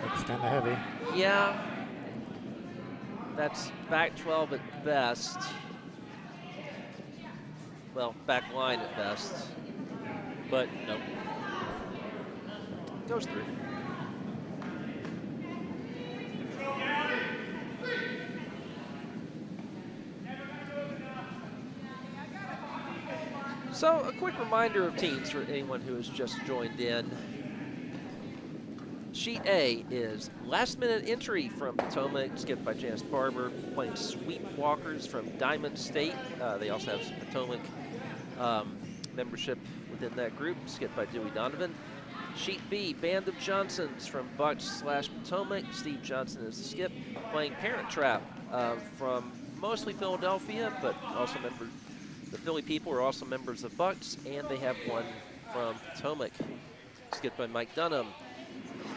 That's kind of heavy. Yeah. That's back 12 at best. Well, back line at best. But no. Goes through. So a quick reminder of teams for anyone who has just joined in. Sheet A is last minute entry from Potomac, skipped by Janice Barber, playing Sweep Walkers from Diamond State. They also have some Potomac membership within that group, skipped by Dewey Donovan. Sheet B, Band of Johnsons from Bucks/Potomac. Steve Johnson is the skip, playing Parent Trap from mostly Philadelphia, but also members. The Philly people are also members of Bucks, and they have one from Potomac, skipped by Mike Dunnam.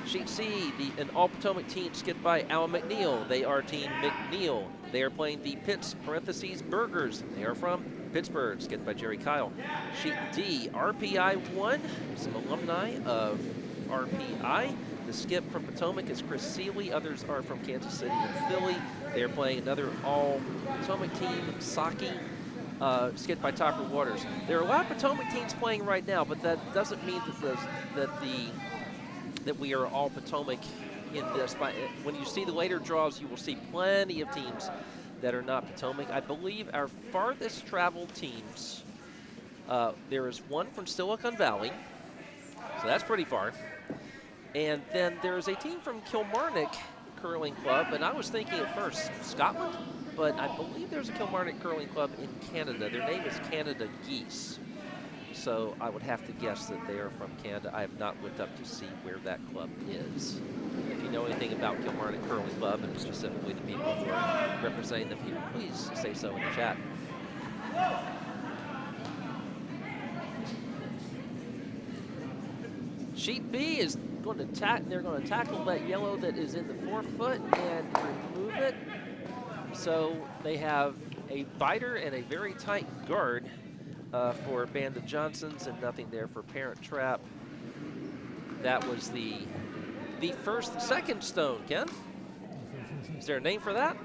Sheet C, an all-Potomac team skipped by Alan MacNeill. They are Team MacNeill. They are playing the Pitts Burghers. They are from Pittsburgh, skipped by Gerry Kyle. Sheet D, RPI 1, some alumni of RPI. The skip from Potomac is Chris Seeley. Others are from Kansas City and Philly. They are playing another all-Potomac team, Saki, skipped by Tucker Waters. There are a lot of Potomac teams playing right now, but that doesn't mean that we are all Potomac in this. When you see the later draws, you will see plenty of teams that are not Potomac. I believe our farthest traveled teams, there is one from Silicon Valley, so that's pretty far. And then there's a team from Kilmarnock Curling Club, and I was thinking at first Scotland, but I believe there's a Kilmarnock Curling Club in Canada. Their name is Canada Geese. So I would have to guess that they are from Canada. I have not looked up to see where that club is. If you know anything about Kilmarnock Curling Club, and specifically the people who are representing them here, please say so in the chat. Sheet B is going to they're going to tackle that yellow that is in the forefoot and remove it. So they have a biter and a very tight guard for a band of Johnsons, and nothing there for Parent Trap. That was the second stone, Ken. Is there a name for that?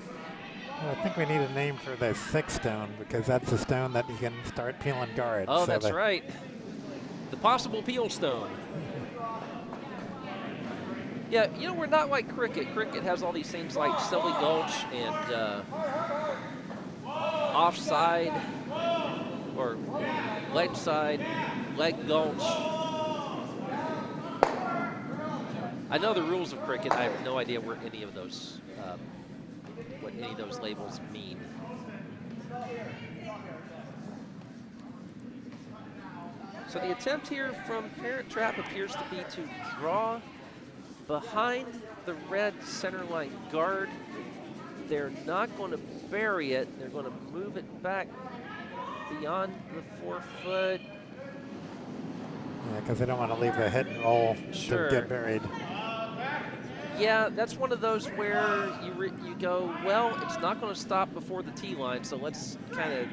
Well, I think we need a name for the sixth stone, because that's the stone that you can start peeling guards. Oh, so that's right. The possible peel stone. Yeah, you know, we're not like cricket. Cricket has all these things like silly gulch and offside or leg side, leg gulch. I know the rules of cricket. I have no idea where any of those, what any of those labels mean. So the attempt here from Parent Trap appears to be to draw behind the red center line guard. They're not going to bury it. They're going to move it back beyond the forefoot. Yeah, because they don't want to leave the hit and roll to get buried. Yeah, that's one of those where you go, well, it's not going to stop before the tee line, so let's kind of,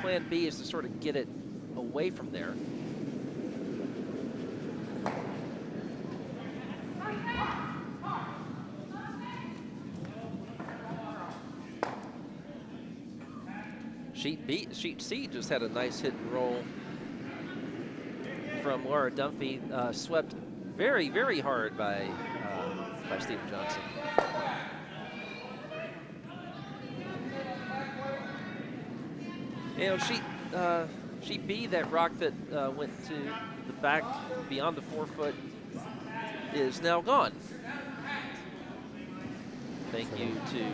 plan B is to sort of get it away from there. Sheet C just had a nice hit and roll from Lora Dunphy, swept very, very hard by Stephen Johnson. You know, sheet B, that rock that went to the back beyond the forefoot, is now gone. Thank you to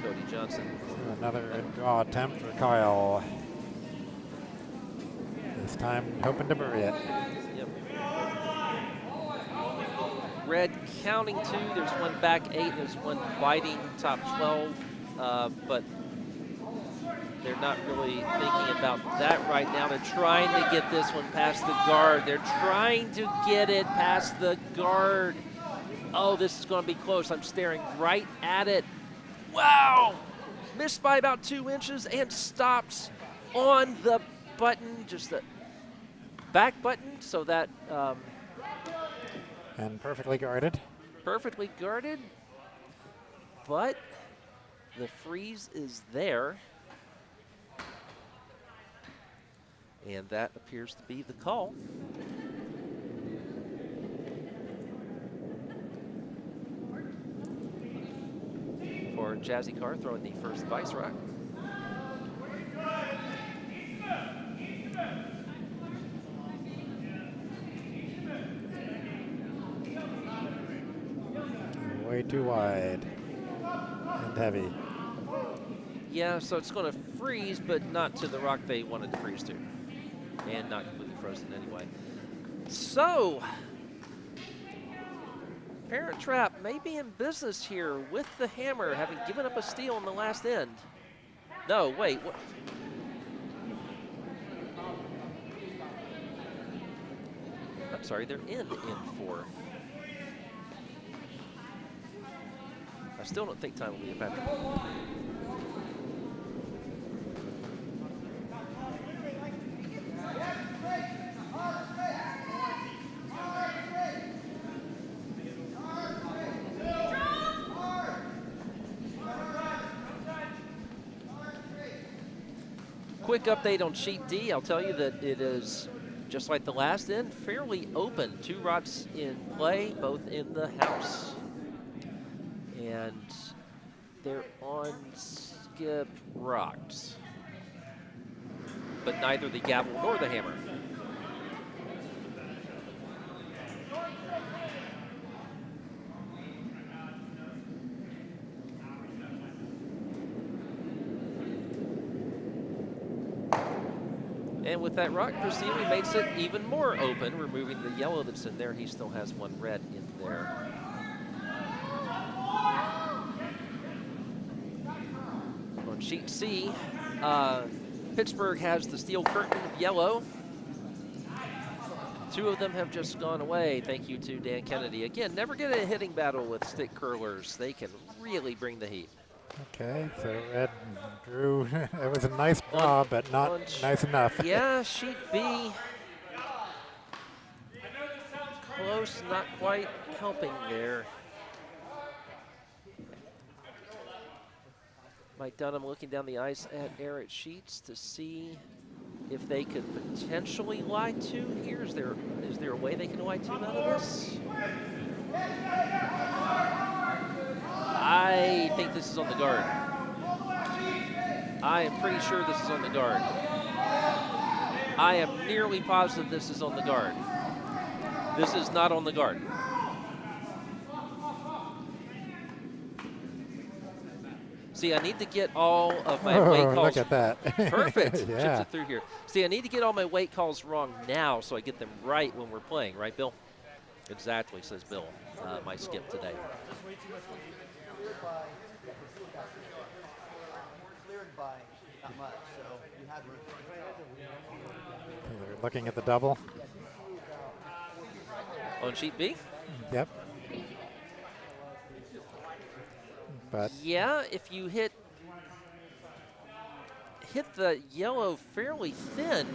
Cody Johnson. Another draw attempt for Kyle. This time hoping to bury it. Yep. Red counting 2. There's one back 8. There's one biting top 12. But they're not really thinking about that right now. They're trying to get this one past the guard. They're trying to get it past the guard. Oh, this is going to be close. I'm staring right at it. Wow! Missed by about 2 inches and stops on the button, just the back button, so that and perfectly guarded. Perfectly guarded, but the freeze is there, and that appears to be the call. For Jasi Kaur throwing the first vice rock. Way too wide and heavy. Yeah, so it's going to freeze, but not to the rock they wanted to freeze to, and not completely frozen anyway. So, Parent Trap may be in business here with the hammer, having given up a steal in the last end. No, wait. What? I'm sorry, they're in 4. I still don't think time will be a factor. Quick update on sheet D. I'll tell you that it is, just like the last end, fairly open. 2 rods in play, both in the house. and they're on skip rocks, but neither the gavel nor the hammer. And with that rock proceeding, makes it even more open, removing the yellow that's in there. He still has one red in there. On sheet C, Pittsburgh has the steel curtain of yellow. Two of them have just gone away. Thank you to Dan Kennedy. Again, never get a hitting battle with stick curlers. They can really bring the heat. Okay, so red drew. It was a nice draw, but not nice enough. Yeah, sheet B. Close, not quite helping there. Mike Dunnam looking down the ice at Erik Sheets to see if they could potentially lie two here. Is there a way they can lie two out of this? I think this is on the guard. I am pretty sure this is on the guard. I am nearly positive this is on the guard. This is not on the guard. See, I need to get all of my weight calls. Look at that. Perfect. Yeah. Chips it through here. See, I need to get all my weight calls wrong now so I get them right when we're playing. Right, Bill? Exactly, says Bill. My skip today. Not much, so you had room. They're looking at the double. On sheet B? Yep. But yeah, if you hit the yellow fairly thin.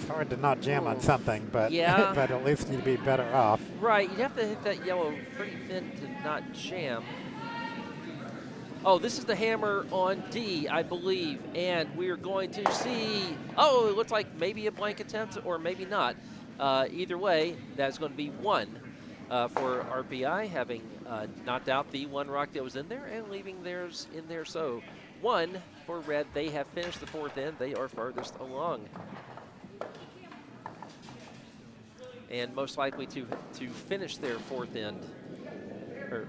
it's hard to not jam on something, but yeah. but at least you'd be better off. Right, you'd have to hit that yellow pretty thin to not jam. Oh, this is the hammer on D, I believe, and we're going to see, oh, it looks like maybe a blank attempt or maybe not. Either way, that's going to be one for RPI, having knocked out the one rock that was in there and leaving theirs in there. So one for red, they have finished the fourth end. They are farthest along. And most likely to finish their fourth end, or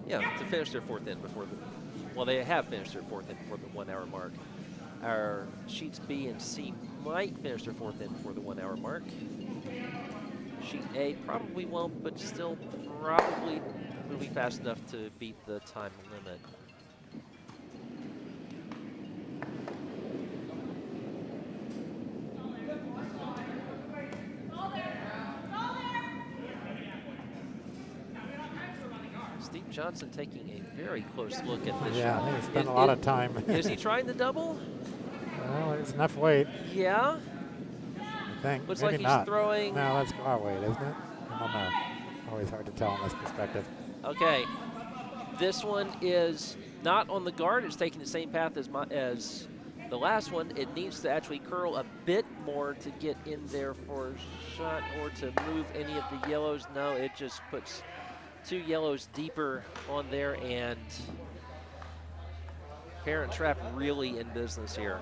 yeah, to finish their fourth end before the, well, they have finished their fourth end before the 1 hour mark. Our sheets B and C might finish their fourth end before the 1 hour mark. Sheet A probably won't, but still probably will be fast enough to beat the time limit. Steve Johnson taking a very close look at this shot. Yeah, he spent a lot of time. Is he trying the double? Well, there's enough weight. Yeah. I think. Looks maybe like he's not. throwing. No, that's car weight, isn't it? I don't know. Always hard to tell in this perspective. Okay. This one is not on the guard. It's taking the same path as the last one. It needs to actually curl a bit more to get in there for a shot or to move any of the yellows. No, it just puts two yellows deeper on there, and Parent Trap really in business here.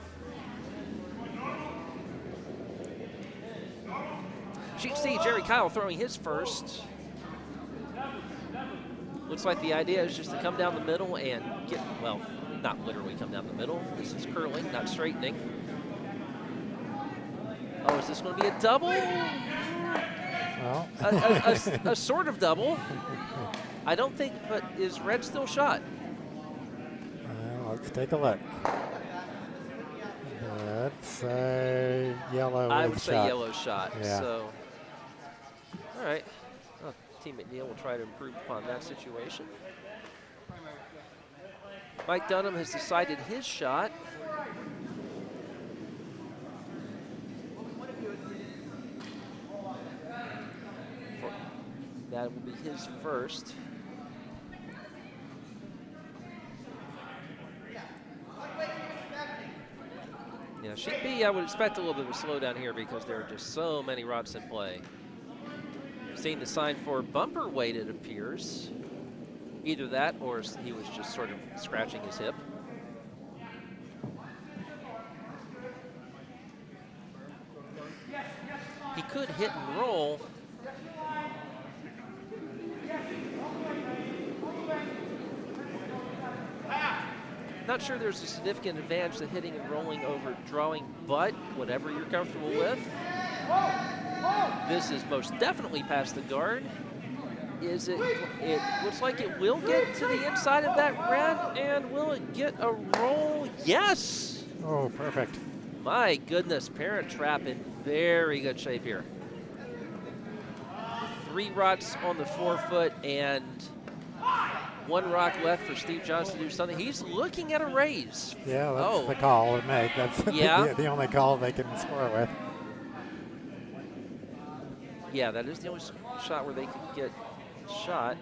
Sheet C, Gerry Kyle throwing his first. Looks like the idea is just to come down the middle and get, well, not literally come down the middle. This is curling, not straightening. Oh, is this going to be a double? Well. a sort of double. I don't think, but is red still shot? Well, let's take a look. Let's yellow. I would say yellow shot. Yeah. So, all right. Oh, Team MacNeill will try to improve upon that situation. Mike Dunnam has decided his shot. That will be his first. Yeah, sheet B, I would expect a little bit of a slowdown here because there are just so many rods in play. Seeing the sign for bumper weight, it appears. Either that or he was just sort of scratching his hip. He could hit and roll. Not sure there's a significant advantage to hitting and rolling over drawing, but whatever you're comfortable with. This is most definitely past the guard. It looks like it will get to the inside of that red, and will it get a roll? Yes! Oh, perfect. My goodness, Parent Trap in very good shape here. 3 rocks on the forefoot and 1 rock left for Steve Johnson to do something. He's looking at a raise. Yeah, that's the call to make. That's the only call they can score with. Yeah, that is the only shot where they could get shot.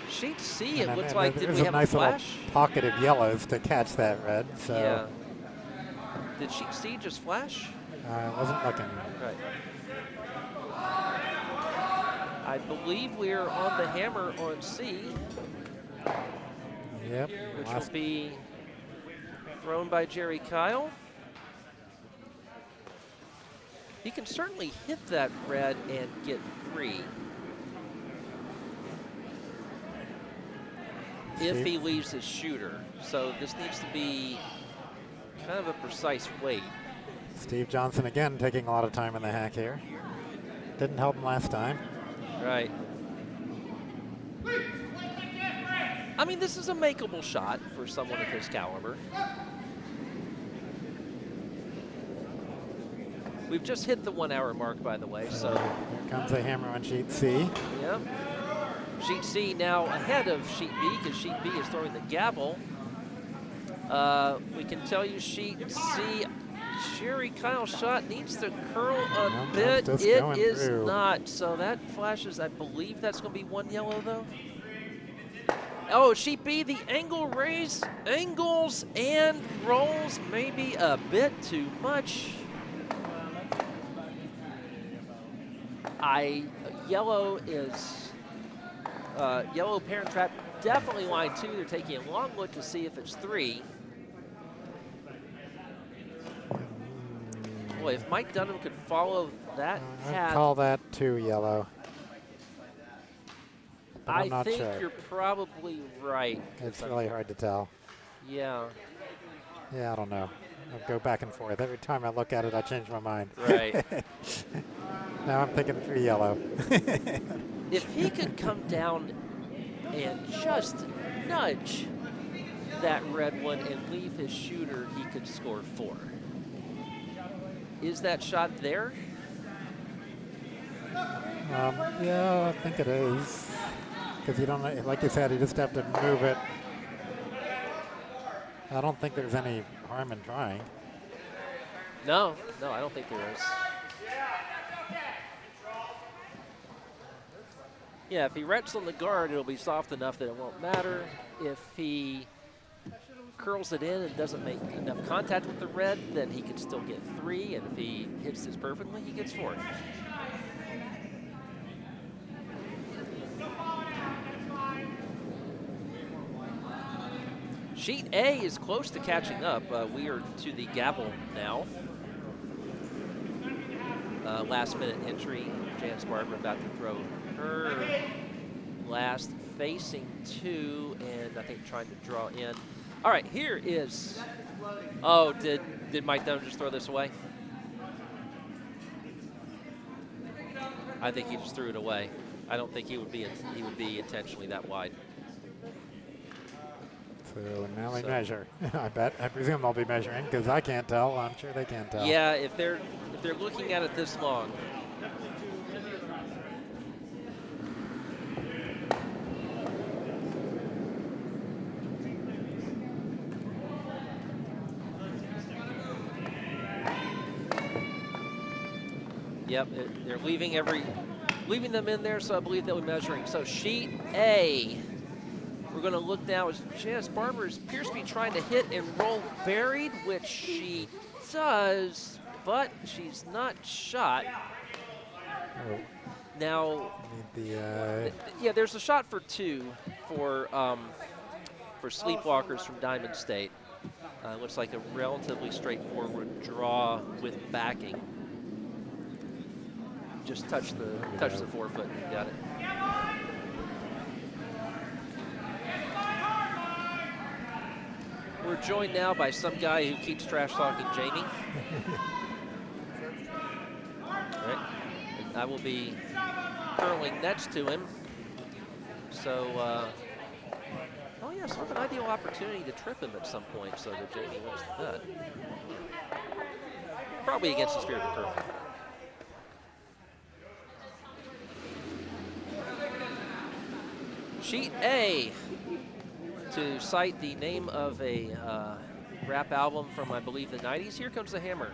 Sheet C, it looks like, did we have a flash? There's a nice little pocket of yellows to catch that red. So. Yeah. Did Sheet C just flash? I wasn't looking. Right. I believe we are on the hammer on C. Yep. Which will be thrown by Gerry Kyle. He can certainly hit that red and get 3. If he leaves his shooter. So this needs to be kind of a precise weight. Steve Johnson again taking a lot of time in the hack here. Didn't help him last time. Right. I mean, this is a makeable shot for someone of his caliber. We've just hit the 1 hour mark, by the way, so. Here comes the hammer on Sheet C. Yep. Sheet C now ahead of Sheet B, because Sheet B is throwing the gavel. We can tell you Sheet C, Gerry Kyle's shot needs to curl a bit. It is not, so that flashes. I believe that's going to be 1 yellow, though. Oh, Sheet B, the angle raise, angles and rolls maybe a bit too much. Yellow is, yellow Parent Trap, definitely line 2. They're taking a long look to see if it's 3. Boy, if Mike Dunnam could follow that path. I'd call that 2 yellow. But I'm not think sure. You're probably right. It's really hard to tell. Yeah. Yeah, I don't know. I'll go back and forth. Every time I look at it, I change my mind. Right. Now I'm thinking 3 yellow. If he could come down and just nudge that red one and leave his shooter, he could score 4. Is that shot there? Yeah, I think it is. Because you don't, like you said, you just have to move it. I don't think there's any harm in trying. No, I don't think there is. Yeah, if he rests on the guard, it'll be soft enough that it won't matter. If he curls it in and doesn't make enough contact with the red, then he could still get 3, and if he hits this perfectly, he gets 4. Sheet A is close to catching up. We are to the gavel now. Last minute entry. Janice Barber about to throw her last, facing 2, and I think trying to draw in. All right, here is, oh, did Mike Dunnam just throw this away? I think he just threw it away. I don't think he would be intentionally that wide. So now we measure. I presume they'll be measuring because I can't tell. I'm sure they can't tell. Yeah, if they're looking at it this long. Yep, they're leaving them in there, so I believe they'll be measuring. So Sheet A, we're going to look now as Janice Barber appears to be trying to hit and roll buried, which she does, but she's not shot. Oh. Now, Need the, yeah, there's a shot for 2 for Sleepwalkers from Diamond State. Looks like a relatively straightforward draw with backing. Just touch the forefoot and you got it. We're joined now by some guy who keeps trash talking Jamie. All right. And I will be curling next to him. So, oh yeah, sort of an ideal opportunity to trip him at some point so that Jamie wins the nut. Probably against the spirit of curling. Sheet A, to cite the name of a rap album from, I believe, the 90s. Here comes the hammer.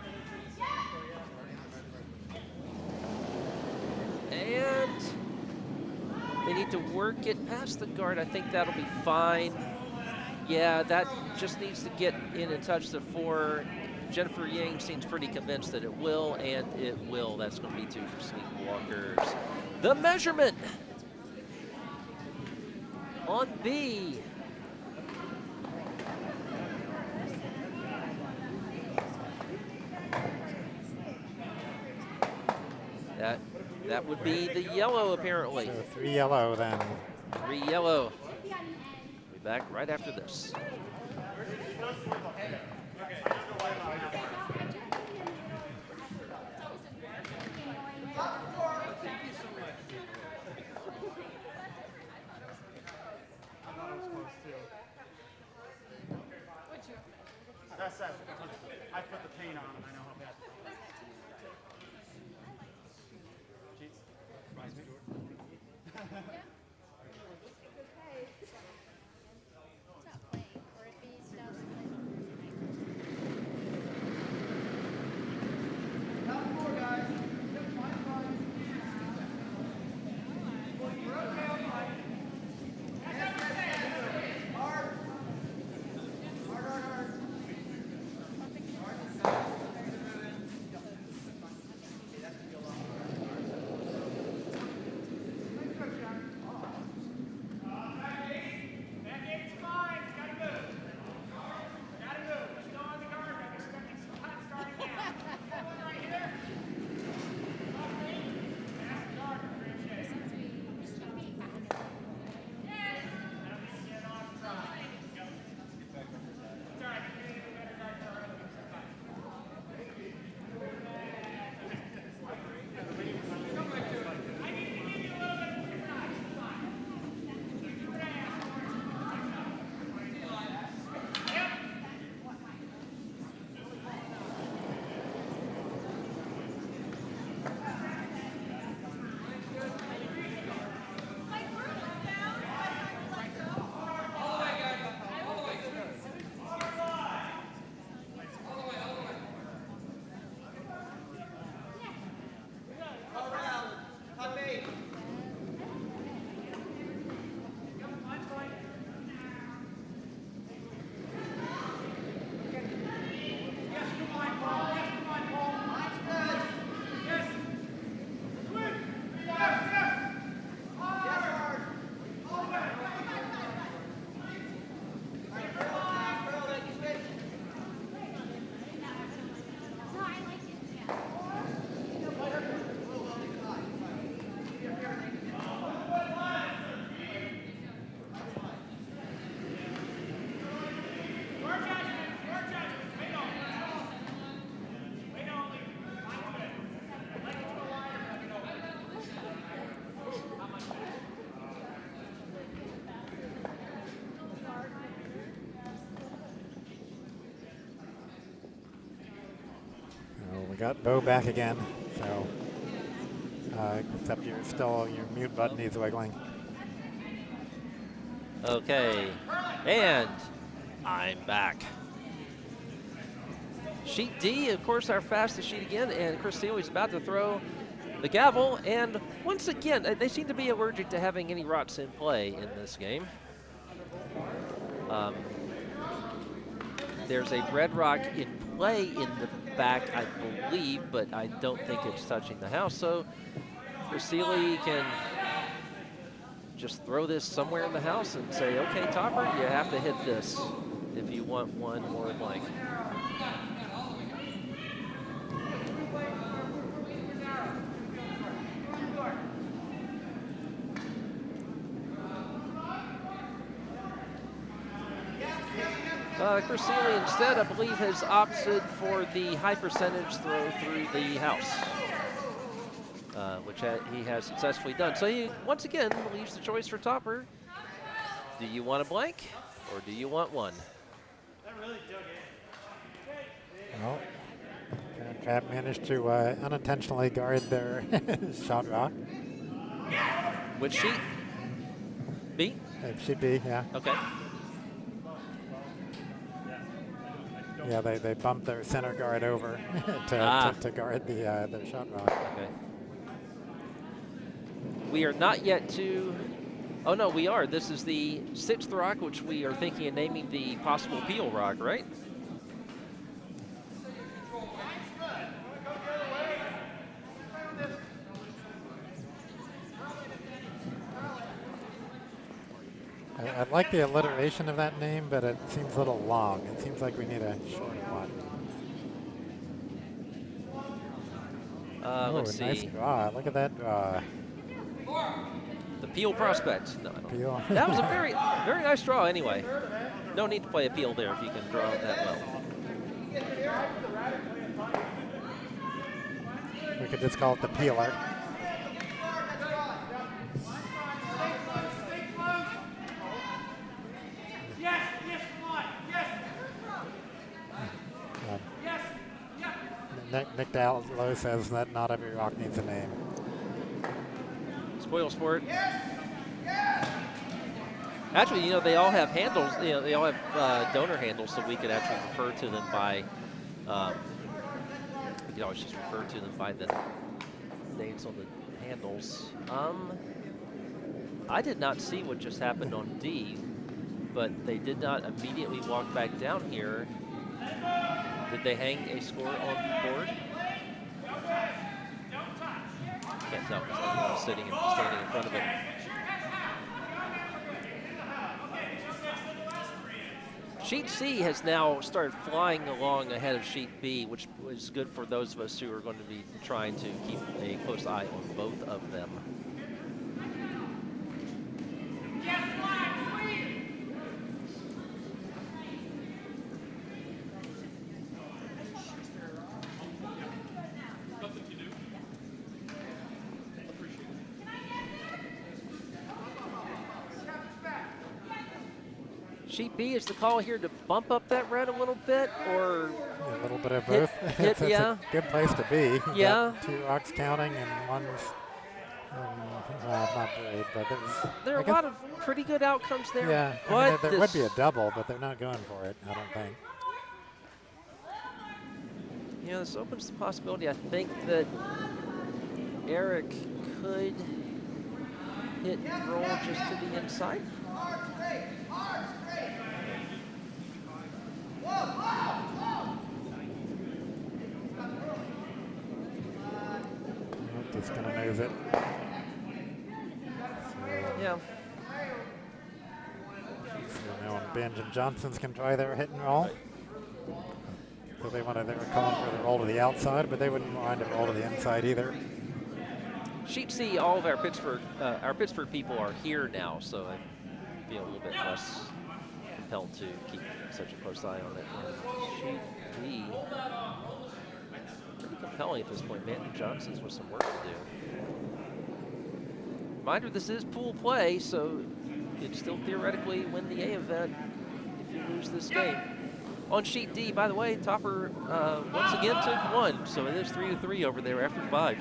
And they need to work it past the guard. I think that'll be fine. Yeah, that just needs to get in and touch the 4. Jennifer Yang seems pretty convinced that it will, and it will. That's going to be 2 for Sleepwalkers. The measurement on B. That would be the yellow, apparently. so 3 yellow then. 3 yellow. Be back right after this. I put the paint on and I know how bad. Got Bo back again, so except your mute button needs wiggling. Okay, and I'm back. Sheet D, of course, our fastest sheet again, and Chris Steele's about to throw the gavel, and once again, they seem to be allergic to having any rots in play in this game. There's a red rock in play in the back, I believe, but I don't think it's touching the house. So Vasily can just throw this somewhere in the house and say, okay, Topper, you have to hit this if you want one more blank. Vasily instead, I believe, has opted for the high percentage throw through the house, which he has successfully done. So he, once again, leaves the choice for Topper. Do you want a blank or do you want one? Well, Trap managed to unintentionally guard their shot rock. Which sheet? B? It should be, yeah. Okay. Yeah, they bumped their center guard over to guard their shot rock. Okay. We are not yet to, oh no, we are. This is the 6th rock, which we are thinking of naming the possible peel rock, right? I like the alliteration of that name, but it seems a little long. It seems like we need a shorter one. Let's see. Nice draw. Look at that draw. The Peel Prospect. No, I don't. Peel. That was a very, very nice draw anyway. No need to play a peel there if you can draw it that well. We could just call it the peeler. Nick Dallow says that not every rock needs a name. Spoil sport. Actually, you know, they all have handles. You know, they all have donor handles, so we could actually refer to them by. We could always just refer to them by the names on the handles. I did not see what just happened on D, but they did not immediately walk back down here. Did they hang a score on the board? Can't tell because I'm standing in front of it. Sheet C has now started flying along ahead of Sheet B, which is good for those of us who are going to be trying to keep a close eye on both of them. Sheet B is the call here to bump up that red a little bit, or a little bit of both. It's a good place to be. You yeah. got 2 rocks counting and one's well, not great, but there are a lot of pretty good outcomes there. Yeah, I mean, there would be a double, but they're not going for it, I don't think. You know, this opens the possibility. I think that Erik could hit and roll just to the inside. Just gonna nose it. Yeah. So now Benj and Johnsons can try their hit and roll. So they were calling for the roll to the outside, but they wouldn't mind a roll to the inside either. Sheet C, all of our Pittsburgh people are here now, so I feel a little bit less compelled to keep such a close eye on it. And Sheet D, pretty compelling at this point. Man, Johnson's with some work to do. Reminder, this is pool play, so you'd still theoretically win the A event if you lose this game. On Sheet D, by the way, Topper once again took 1, so it is 3-3 over there after 5.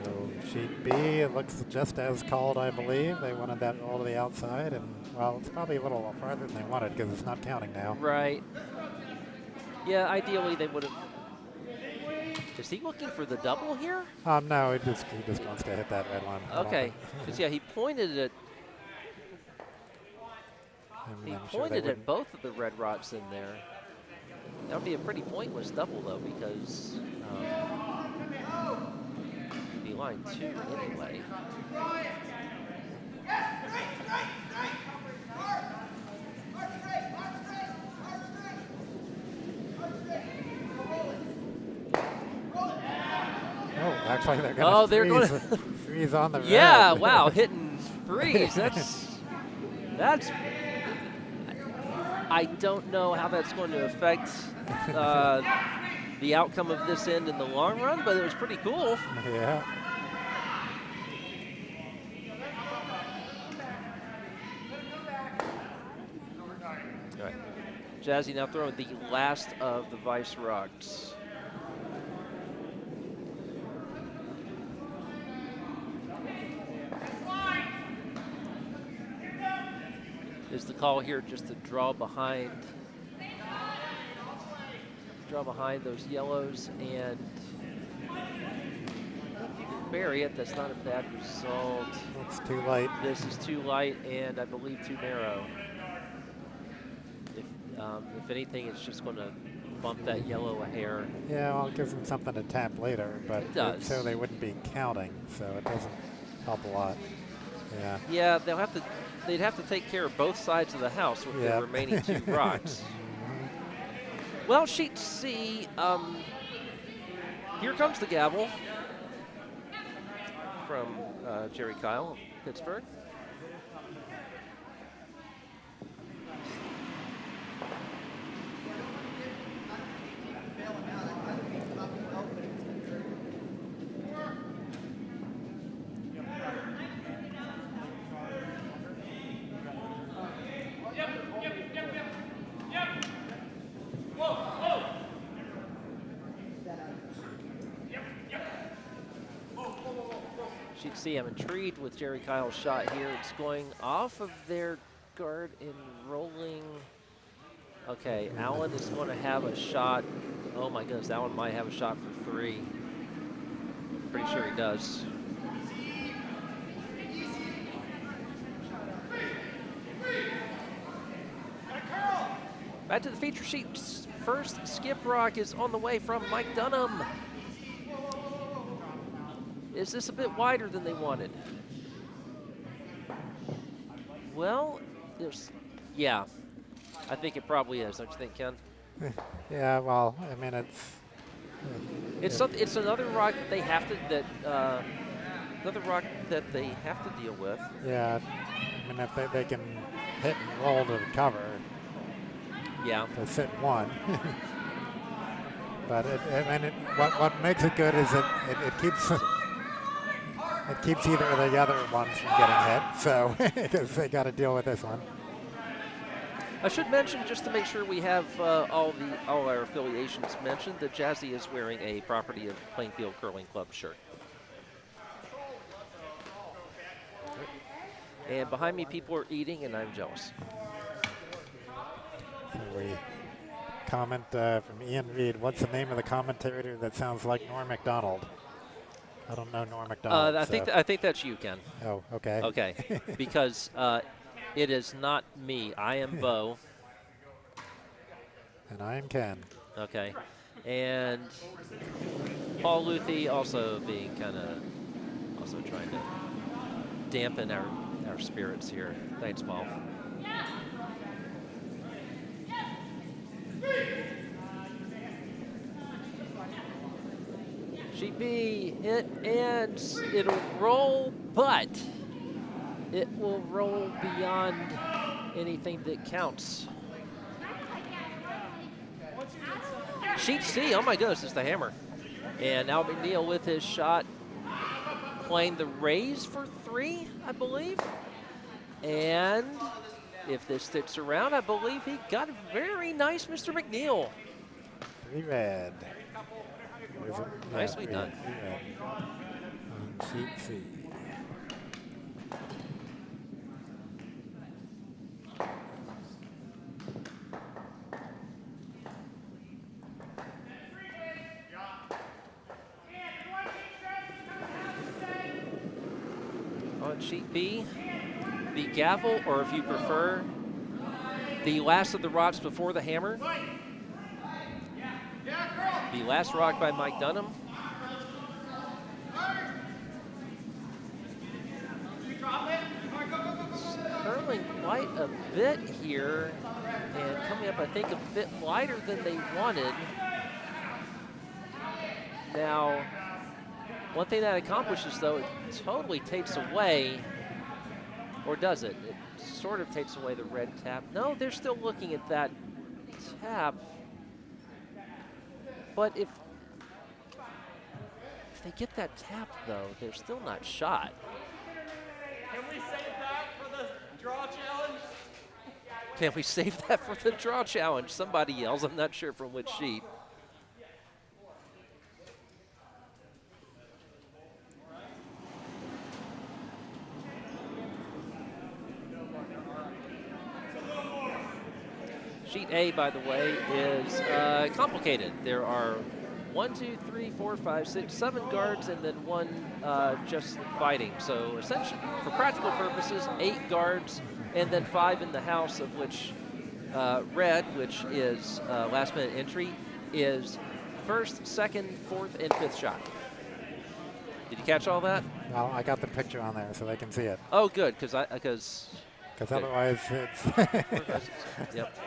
So Sheet B, it looks just as called, I believe. They wanted that roll to the outside, and well, it's probably a little farther than they wanted because it's not counting now. Right. Yeah, ideally they would have. Is he looking for the double here? No, he just wants to hit that red one. Okay, because yeah, he pointed at. He pointed at both of the red rocks in there. That would be a pretty pointless double though, because Be line 2 anyway. Oh, actually, they're going to they're going to threes on the yeah, red. wow, hitting threes. That's. I don't know how that's going to affect the outcome of this end in the long run, but it was pretty cool. Yeah. All right. Jasi now throwing the last of the Vice Rocks. Is the call here just to draw behind those yellows, and if you can bury it, that's not a bad result. It's too light. This is too light and I believe too narrow. If anything, it's just going to bump that yellow a hair. Yeah, well, it gives them something to tap later, but It does. so they wouldn't be counting, so it doesn't help a lot. Yeah. Yeah, they'd have to take care of both sides of the house with the remaining 2 rocks. Well, sheet C, here comes the gavel from Gerry Kyle, Pittsburgh. She'd see I'm intrigued with Gerry Kyle's shot here. It's going off of their guard and rolling. Okay, Allen is going to have a shot. Oh my goodness, Allen might have a shot for 3. Pretty sure he does. Back to the feature sheet. First skip rock is on the way from Mike Dunnam. Is this a bit wider than they wanted? Well, yeah, I think it probably is. Don't you think, Ken? Yeah, well, I mean, It's another rock that they have to deal with. Yeah, I mean, if they can hit and roll to recover. Yeah. To sit 1. But what makes it good is it keeps either of the other ones from getting hit, so because they got to deal with this one. I should mention, just to make sure we have all our affiliations mentioned, that Jasi is wearing a property of Plainfield Curling Club shirt. And behind me, people are eating, and I'm jealous. So we comment from Ian Reed. What's the name of the commentator that sounds like Norm Macdonald? I don't know Norm Macdonald. I think that's you, Ken. Oh, okay. Okay, because it is not me. I am Bo. And I am Ken. Okay, and Paul Luthi also being also trying to dampen our spirits here. Thanks, Paul. Sheet B, hit, and it'll roll, but it will roll beyond anything that counts. Sheet C, oh my goodness, it's the hammer. And now MacNeill with his shot, playing the raise for 3, I believe. And if this sticks around, I believe he got a very nice Mr. MacNeill. 3 red. Nicely done. 3 red on sheet C. On sheet B, the gavel, or if you prefer, the last of the rocks before the hammer. The last rock by Mike Dunnam. Curling quite a bit here and coming up, I think, a bit lighter than they wanted. Now, one thing that accomplishes, though, it totally takes away, or does it? It sort of takes away the red tap. No, they're still looking at that tap. But if they get that tap, though, they're still not shot. Can we save that for the draw challenge? Can we save that for the draw challenge? Somebody yells. I'm not sure from which sheet. Sheet A, by the way, is complicated. There are 1, 2, 3, 4, 5, 6, 7 guards, and then one just fighting. So essentially, for practical purposes, 8 guards, and then 5 in the house, of which red, which is last minute entry, is first, second, fourth, and fifth shot. Did you catch all that? Well, I got the picture on there so they can see it. Oh, good, because Otherwise it's... Yep.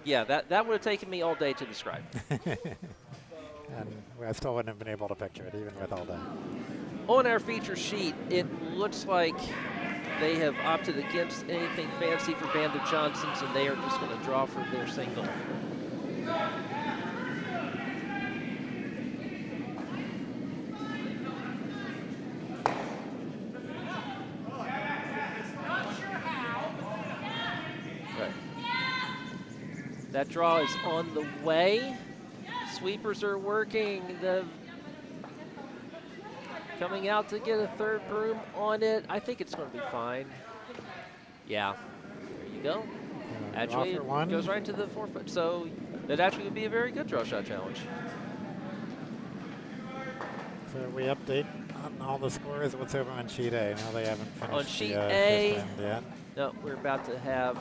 Yeah, that would have taken me all day to describe. And I still wouldn't have been able to picture it, even with all that. On our feature sheet, it looks like they have opted against anything fancy for Bandit Johnsons, and they are just going to draw for their single. That draw is on the way. Sweepers are working. Coming out to get a third broom on it. I think it's going to be fine. Yeah, there you go. Actually, it goes right to the 4-foot. So that actually would be a very good draw shot challenge. So we update on all the scores. What's over on sheet A? Now they haven't finished on sheet the A, fifth end yet. No, we're about to have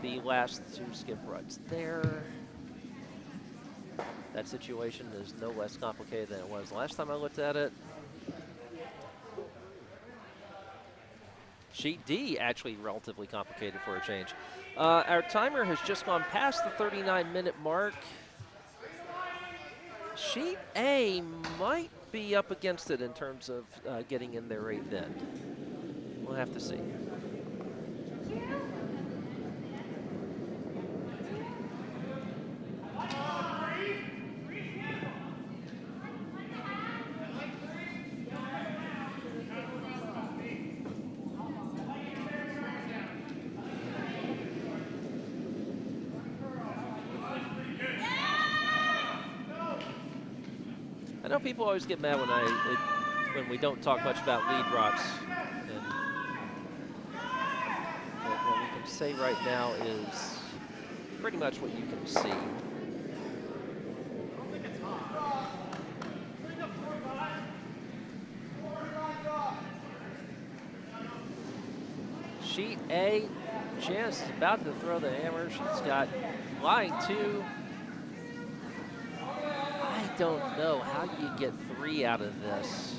the last 2 skip runs there. That situation is no less complicated than it was the last time I looked at it. Sheet D actually relatively complicated for a change. Our timer has just gone past the 39-minute mark. Sheet A might be up against it in terms of getting in their 8th end. We'll have to see. I know people always get mad when we don't talk much about lead rocks. And what we can say right now is pretty much what you can see. Sheet A, Janice is about to throw the hammer. She's got line 2. I don't know how you get 3 out of this.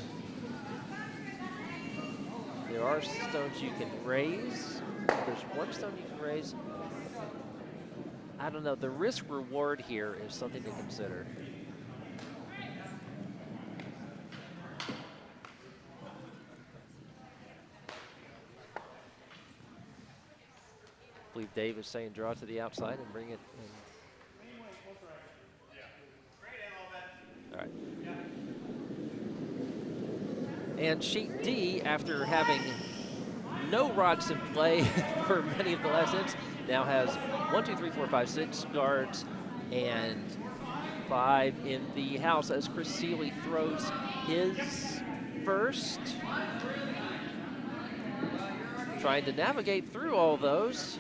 There are stones you can raise. There's 1 stone you can raise. I don't know. The risk reward here is something to consider. I believe Dave is saying draw to the outside and bring it in. All right. And sheet D, after having no rods in play for many of the last ends, now has 1, 2, 3, 4, 5, 6 guards and 5 in the house as Chris Seeley throws his first. Trying to navigate through all those.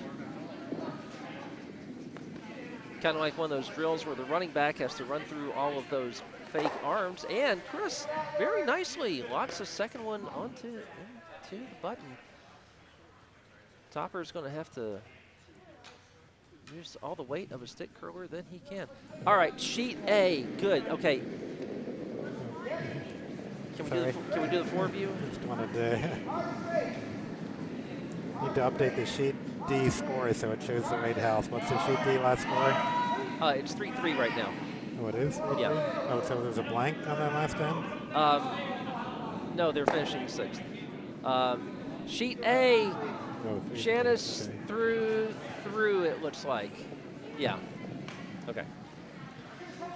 Kind of like one of those drills where the running back has to run through all of those fake arms. And Chris, very nicely, lots of second one onto the button. Topper's going to have to use all the weight of a stick curler that he can. All right, sheet A, good. Okay. Can we do the 4 view? Just wanted to need to update the sheet D score so it shows the right house. What's the sheet D last score? It's 3-3 right now. Oh, it is? Yeah. Oh, so there's a blank on that last end? No, they're finishing 6th. Sheet A, Oh, Janice okay. through, it looks like. Yeah. Okay.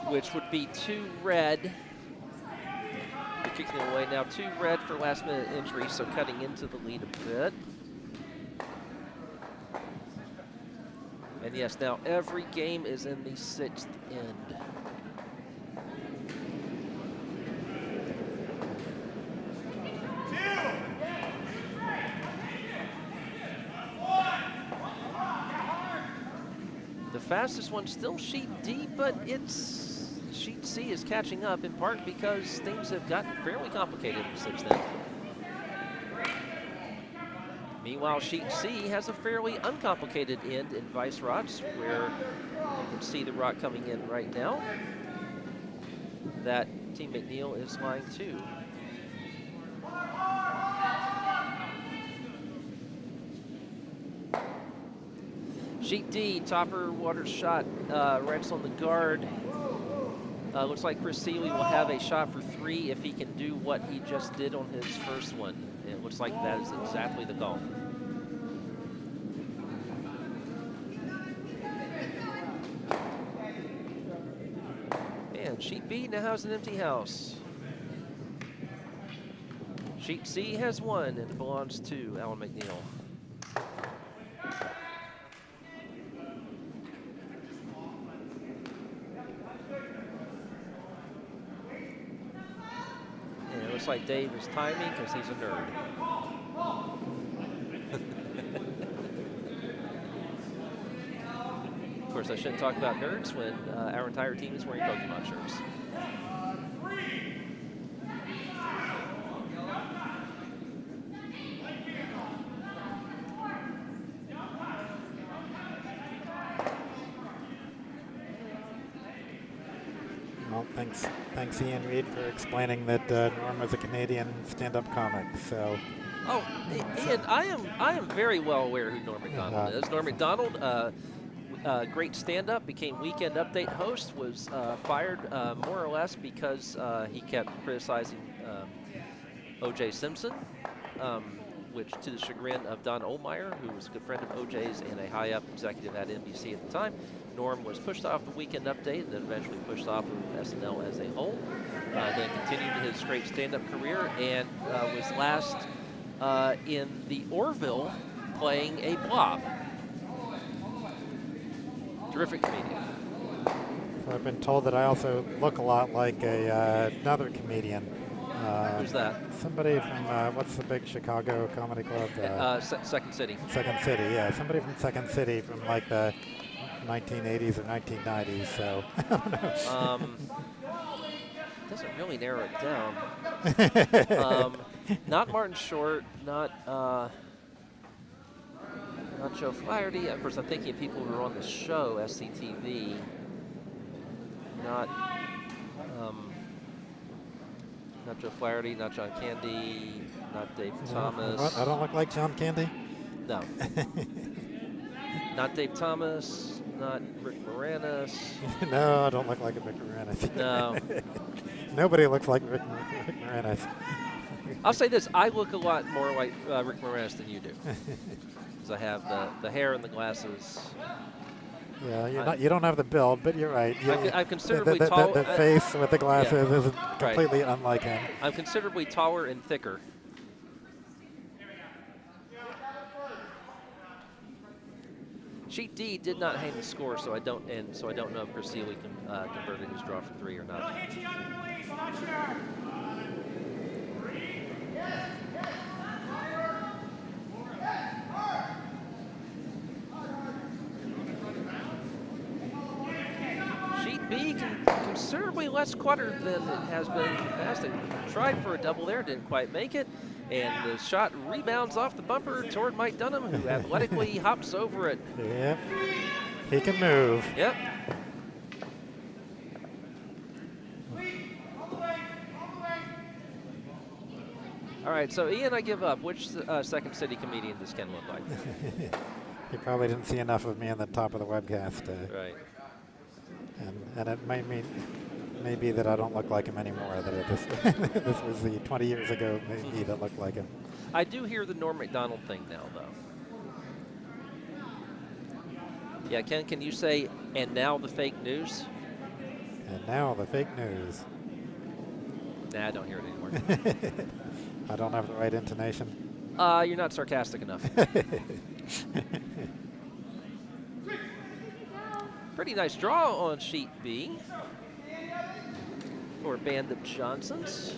Which would be 2 red. They're kicking it away now. 2 red for last minute entry, so cutting into the lead a bit. And yes, now every game is in the 6th end. The fastest one still sheet D, but it's sheet C is catching up in part because things have gotten fairly complicated in the 6th end. Meanwhile, sheet C has a fairly uncomplicated end in Vice Rods, where you can see the rock coming in right now. That Team MacNeill is line 2. Sheet D, Topper, water shot, Rex on the guard. Looks like Chris Seeley will have a shot for 3 if he can do what he just did on his first one. It looks like that is exactly the goal. And sheet B now has an empty house. Sheet C has 1 and it belongs to Alan MacNeill. Looks like Dave is timing because he's a nerd. Of course, I shouldn't talk about nerds when our entire team is wearing Pokemon shirts. Well, thanks Ian Reed for explaining that Norm was a Canadian stand-up comic. So. Oh, Ian, I am very well aware who Norm MacDonald is. Norm MacDonald, great stand-up, became Weekend Update host, was fired more or less because he kept criticizing O.J. Simpson, which to the chagrin of Don Ohlmeyer, who was a good friend of O.J.'s and a high-up executive at NBC at the time. Norm was pushed off the Weekend Update and then eventually pushed off of SNL as a whole. Then continued his great stand-up career and was last in the Orville playing a blob. Terrific comedian. So I've been told that I also look a lot like another comedian. Who's that? Somebody from, what's the big Chicago comedy club? Second City. Second City, yeah. Somebody from Second City from like the 1980s or 1990s, so I don't know. Doesn't really narrow it down. Not Martin Short, not Joe Flaherty. Of course, I'm thinking of people who are on the show, SCTV. Not Joe Flaherty, not John Candy, not Dave Thomas. What? I don't look like John Candy? No. Not Dave Thomas, not Rick Moranis. No, I don't look like a Rick Moranis. No. Nobody looks like Rick Moranis. I'll say this, I look a lot more like Rick Moranis than you do. Because I have the hair and the glasses. Yeah, you don't have the build, but you're right. I'm considerably tall. The face with the glasses is completely unlike him. I'm considerably taller and thicker. Sheet D did not hang the score, so I don't know if Chris Seeley converted his draw for 3 or not. Sheet B considerably less cluttered than it has been in the past. They tried for a double there, didn't quite make it. And the shot rebounds off the bumper toward Mike Dunnam, who athletically hops over it. Yep, he can move. Yep. right, so Ian, I give up. Which Second City comedian does Ken look like? You probably didn't see enough of me on the top of the webcast. Right. And it might mean maybe that I don't look like him anymore. That this was the 20 years ago me that looked like him. I do hear the Norm Macdonald thing now, though. Yeah, Ken, can you say, and now the fake news? And now the fake news. Nah, I don't hear it anymore. I don't have the right intonation. You're not sarcastic enough. Pretty nice draw on sheet B for Band of Johnsons.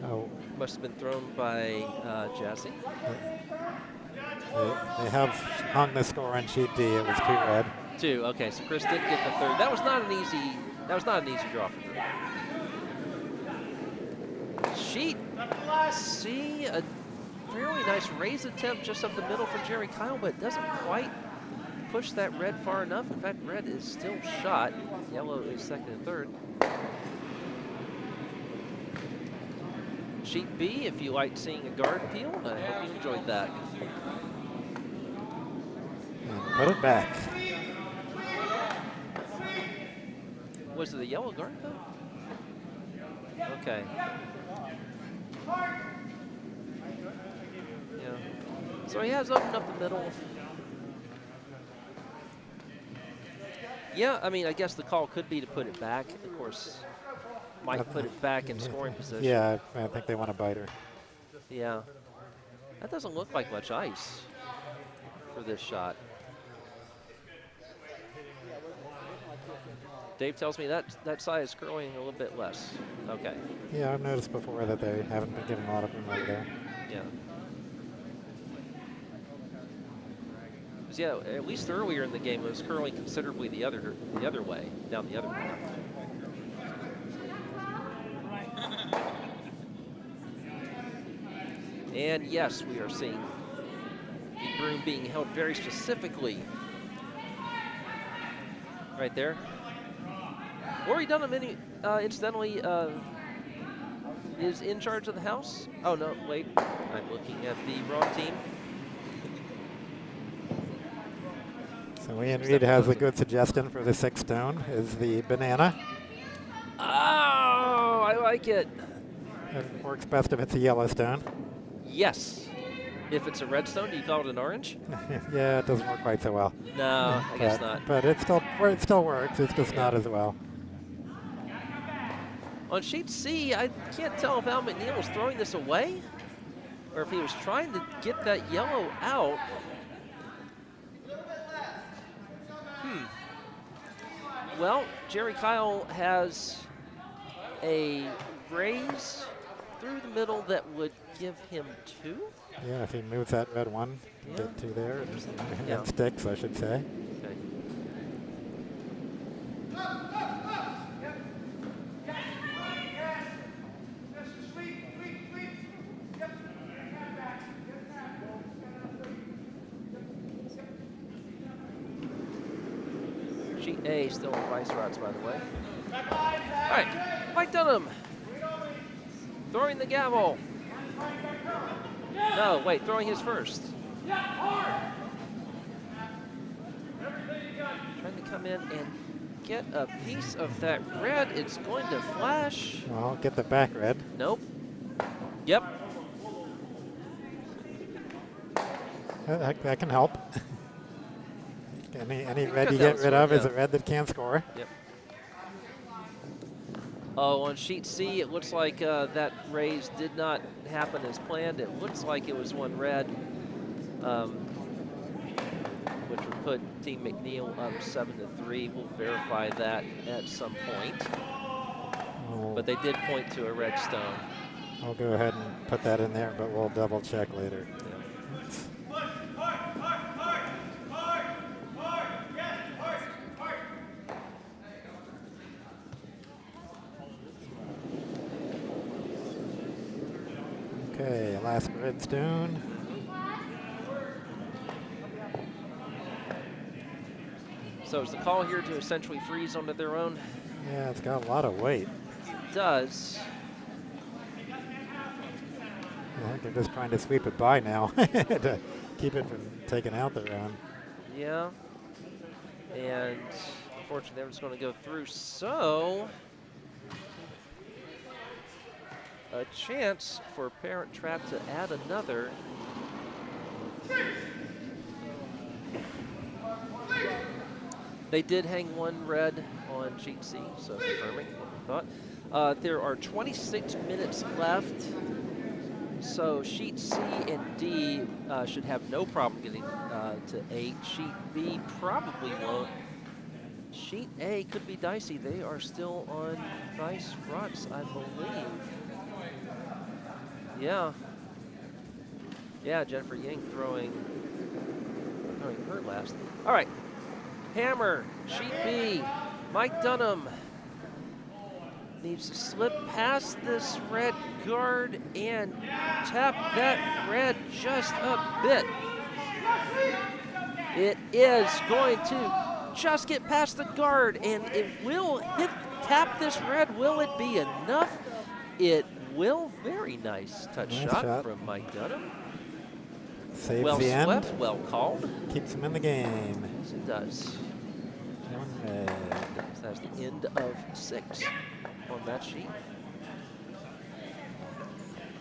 Oh, Must have been thrown by Jasi. they have hung the score on sheet D. It was 2 red. 2. Okay, so Chris did get the third. That was not an easy. That was not an easy draw for him. Sheet C, a fairly nice raise attempt just up the middle for Gerry Kyle, but doesn't quite push that red far enough. In fact, red is still shot. Yellow is second and third. Sheet B, if you liked seeing a guard peel, I hope you enjoyed that. And put it back. Was it a yellow guard though? Okay. Yeah. So he has opened up the middle. Yeah, I mean, I guess the call could be to put it back. Of course, might put it back in scoring position. Yeah, I think they want a biter. Yeah. That doesn't look like much ice for this shot. Dave tells me that side is curling a little bit less. Okay. Yeah, I've noticed before that they haven't been giving a lot of room over there. Yeah. 'Cause, yeah, at least earlier in the game, it was curling considerably the other way, down the other path. And yes, we are seeing the broom being held very specifically right there. Lori Dunnam, incidentally, is in charge of the house. Oh, no, wait. I'm looking at the wrong team. So Ian Reed has a good suggestion for the 6 stone, is the banana. Oh, I like it. It works best if it's a yellow stone. Yes. If it's a red stone, do you call it an orange? Yeah, it doesn't work quite so well. No, I guess not. But it still works, it's just not as well. On sheet C, I can't tell if Al MacNeill was throwing this away or if he was trying to get that yellow out. Well, Gerry Kyle has a raise through the middle that would give him 2. Yeah, if he moves that red 1, Yeah. get 2 there, Yeah. and sticks, I should say. Okay. Sheet A still in vice rods, by the way. All right, Mike Dunnam throwing the gavel. No, wait, throwing his first. Trying to come in and get a piece of that red. It's going to flash. Well, get the back red. Nope. Yep. That can help. Any red cut you down get the rid score, of is yeah. a red that can score. Yep. Oh, on sheet C, it looks like that raise did not happen as planned. It looks like it was one red, which would put Team MacNeill up 7-3. We'll verify that at some point. But they did point to a red stone. I'll go ahead and put that in there, but we'll double check later. Yeah. Okay, last red stone. So is the call here to essentially freeze onto their own? Yeah, it's got a lot of weight. It does. think they're just trying to sweep it by now to keep it from taking out the round. Yeah. And unfortunately, they're just going to go through. So, a chance for Parent Trap to add another. They did hang one red on sheet C, so confirming what we thought. There are 26 minutes left, so sheet C and D should have no problem getting to 8. Sheet B probably won't. Sheet A could be dicey. They are still on nice fronts, I believe. Yeah. Yeah, Jennifer Ying throwing her last. All right. Hammer, sheet B, Mike Dunnam needs to slip past this red guard and tap that red just a bit. It is going to just get past the guard, and it will tap this red. Will it be enough? It will. Very nice touch shot from Mike Dunnam. Saves well the swept, end. well called. Keeps him in the game. Yes, it does. One red. So that's the end of 6 on that sheet.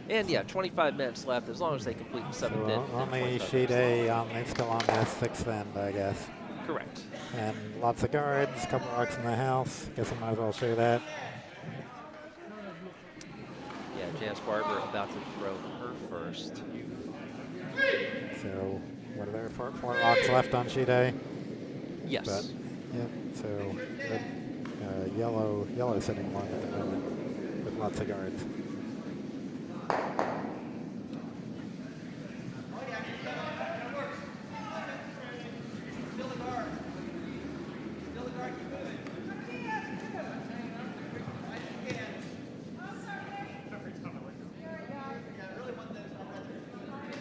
And yeah, 25 minutes left as long as they complete the 7th So end. only sheet A, they're still on their 6th end, I guess. Correct. And lots of guards, a couple rocks in the house. Guess I might as well show that. Yeah, Janice Barber about to throw her first. So what are there, four rocks left on sheet A? Yes. But, yep, so red, yellow sitting one at the moment with lots of guards.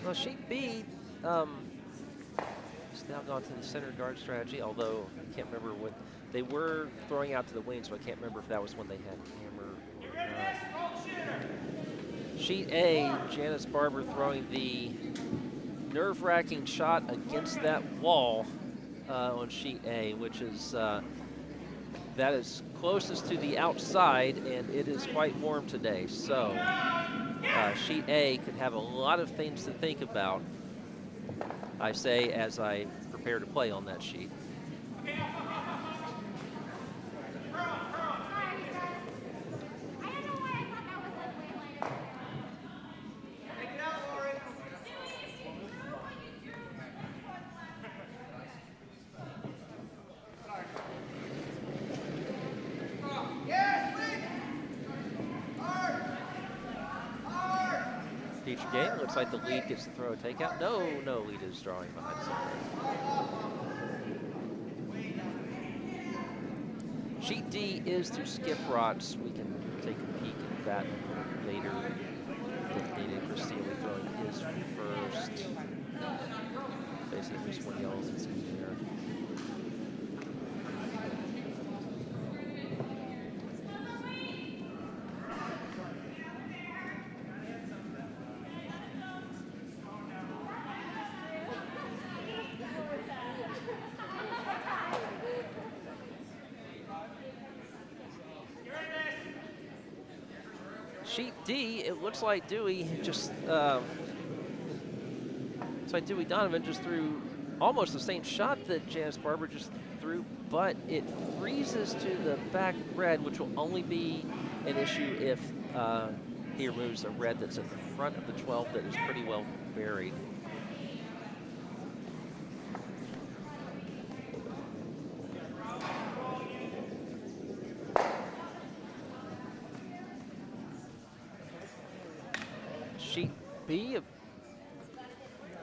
Well, sheet B has now gone to the center guard strategy, although I can't remember what they were throwing out to the wing, so I can't remember if that was when they had hammer or not. Sheet A, Janice Barber throwing the nerve-wracking shot against that wall on sheet A, which is that is closest to the outside, and it is quite warm today. So sheet A could have a lot of things to think about, I say, as I prepare to play on that sheet. Future game, looks like the lead gets to throw a takeout. No lead is drawing behind center. Sheet D is to skip rots. We can take a peek at that later if needed. Christina throwing his first. Facing at least one yellow that's in there. Sheet D, it looks like Dewey just, it's like Dewey Donovan just threw almost the same shot that Janice Barber just threw, but it freezes to the back red, which will only be an issue if he removes a red that's at the front of the 12 that is pretty well buried. Sheet B, a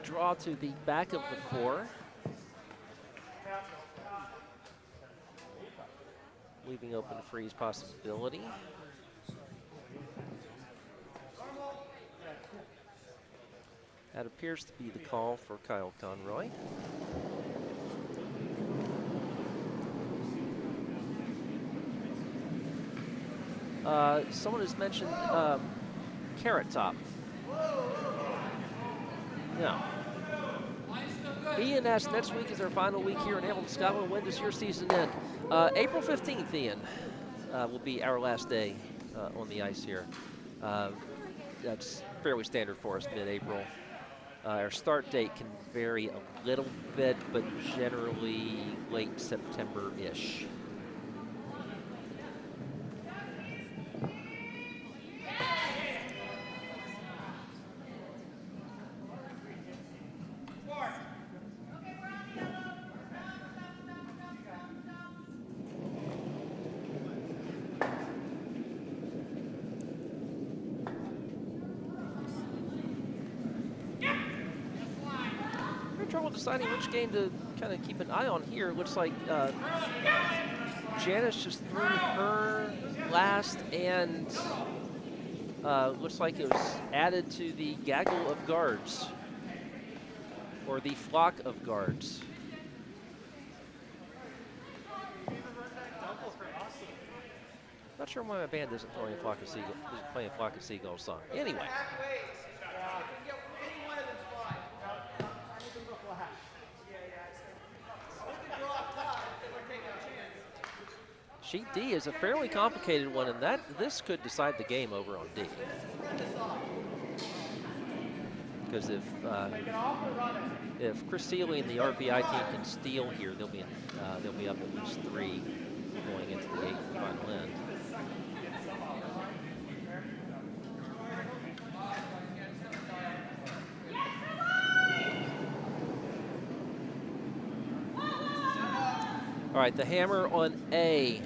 draw to the back of the 4. Leaving open a freeze possibility. That appears to be the call for Kyle Conroy. Someone has mentioned Carrot Top. Now, Ian asks, next week is our final week here in Hamilton, Scotland. When does your season end? April 15th, Ian, will be our last day on the ice here. That's fairly standard for us, mid-April. Our start date can vary a little bit, but generally late September-ish. Deciding which game to kind of keep an eye on here. Looks like Janice just threw her last, and looks like it was added to the gaggle of guards, or the flock of guards. Not sure why my band isn't playing a Flock of Seagulls song. Anyway. Sheet D is a fairly complicated one, and this could decide the game over on D. Because if Chris Seeley and the RPI team can steal here, they'll be up at least 3 going into the 8th final end. All right, the hammer on A.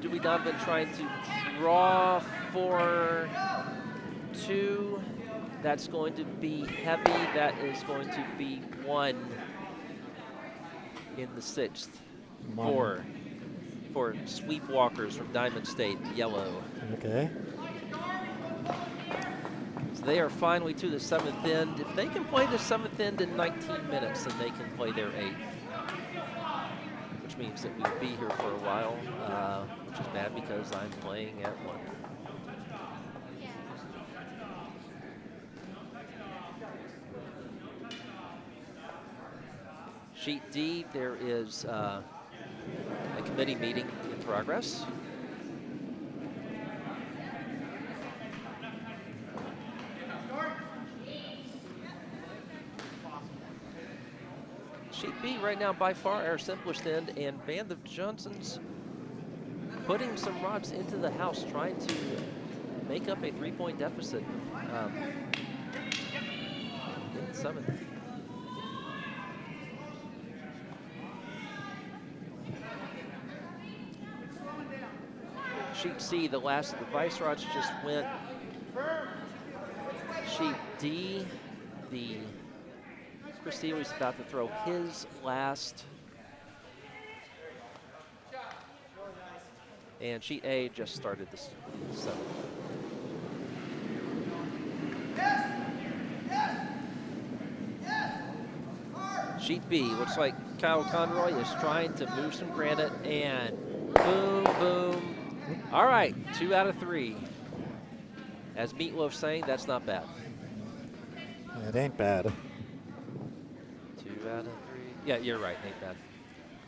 Dewey Donovan trying to draw for 2. That's going to be heavy. That is going to be 1 in the 6th. 4 for Sweepwalkers from Diamond State, yellow. Okay. So they are finally to the 7th end. If they can play the 7th end in 19 minutes, then they can play their 8th. Which means that we'll be here for a while, which is bad because I'm playing at 1. Sheet D, there is a committee meeting in progress. Sheet B right now by far our simplest end, and Band of Johnson's putting some rods into the house, trying to make up a 3-point deficit in the 7th. Sheet C, the last of the vice rods just went. Sheet D, the Chris Seeley's about to throw his last. And sheet A just started this 7th. Sheet B, looks like Kyle Conroy is trying to move some granite, and boom, boom. All right, 2 out of 3. As Meatloaf saying, that's not bad. It ain't bad. 2 out of 3. Yeah, you're right, ain't bad.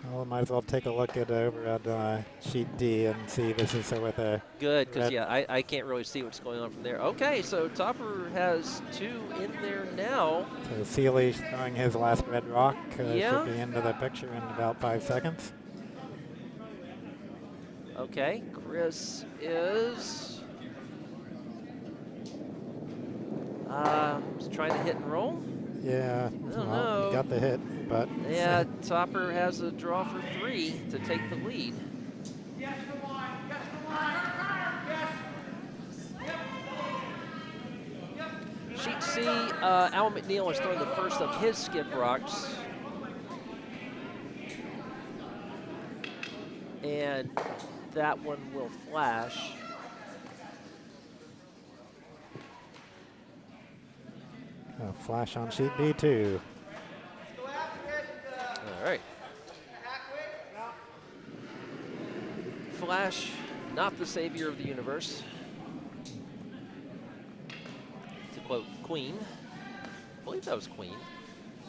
Well, I might as well take a look at over at sheet D and see this is with a good, because yeah, I can't really see what's going on from there. Okay, so Topper has 2 in there now. So Seeley's throwing his last red rock. Yeah. Should be into the picture in about 5 seconds. Okay, Chris is trying to hit and roll. Yeah, well, he got the hit, but yeah, Topper has a draw for 3 to take the lead. Yes, come on. Yes, come on. Yes. Sheet C, Al MacNeill is throwing the first of his skip rocks. And that one will flash. a flash on sheet B too. All right. Flash, not the savior of the universe. To quote Queen. I believe that was Queen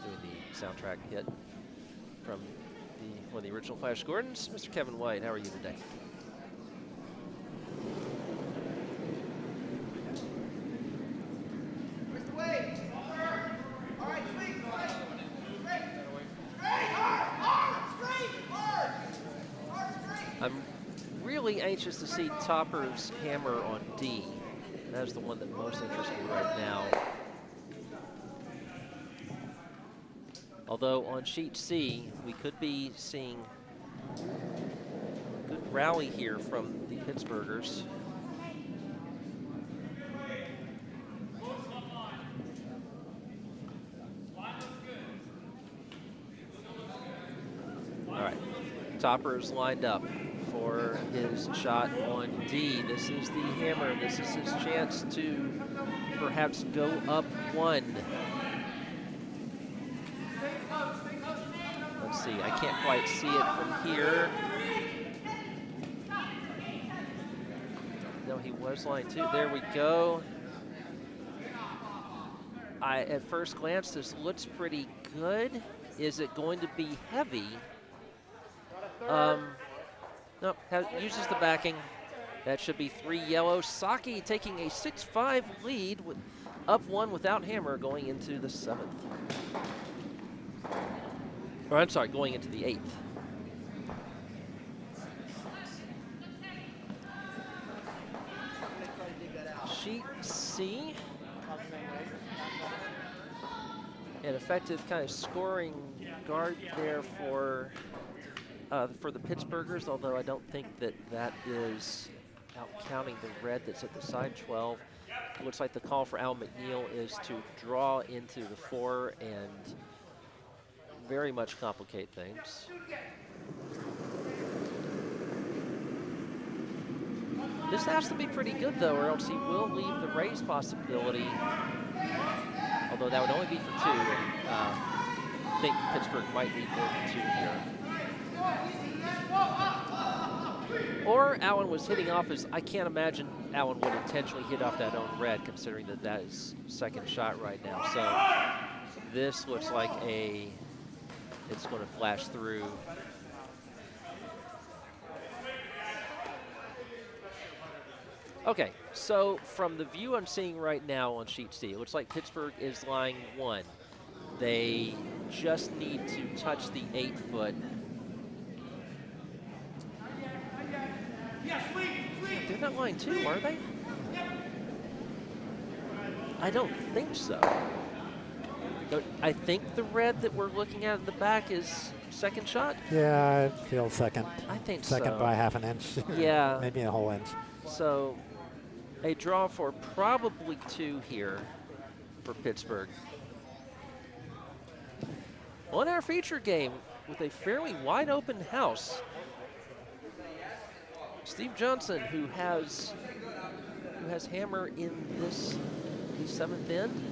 doing the soundtrack hit from one of the original Flash Gordons. Mr. Kevin White, how are you today? I'm really anxious to see Topper's hammer on D. That's the one that most interests me right now. Although on sheet C, we could be seeing a good rally here from the Pittsburghers. All right, Topper is lined up for his shot on D. This is the hammer. This is his chance to perhaps go up one. Let's see, I can't quite see it from here. No, he was line two. There we go. At first glance, this looks pretty good. Is it going to be heavy? Nope, uses the backing. That should be 3 yellow. Saki taking a 6-5 lead with up one without hammer going into the 7th. Or I'm sorry, going into the 8th. Sheet C. An effective kind of scoring guard there for the Pittsburghers, although I don't think that is out counting the red that's at the side 12. It looks like the call for Al MacNeill is to draw into the 4 and very much complicate things. This has to be pretty good though, or else he will leave the raise possibility. Although that would only be for 2. I think Pittsburgh might need more than 2 here. Or Allen was hitting off as, I can't imagine Allen would intentionally hit off that own red, considering that is second shot right now. So this looks like it's going to flash through. Okay, so from the view I'm seeing right now on sheet C, it looks like Pittsburgh is lying 1. They just need to touch the 8-foot. They're not lying 2, are they? I don't think so. I think the red that we're looking at in the back is second shot. Yeah, it feels second. I think second by half an inch. Yeah. Maybe a whole inch. So a draw for probably 2 here for Pittsburgh. On our feature game with a fairly wide open house, Steve Johnson, who has hammer in the 7th end,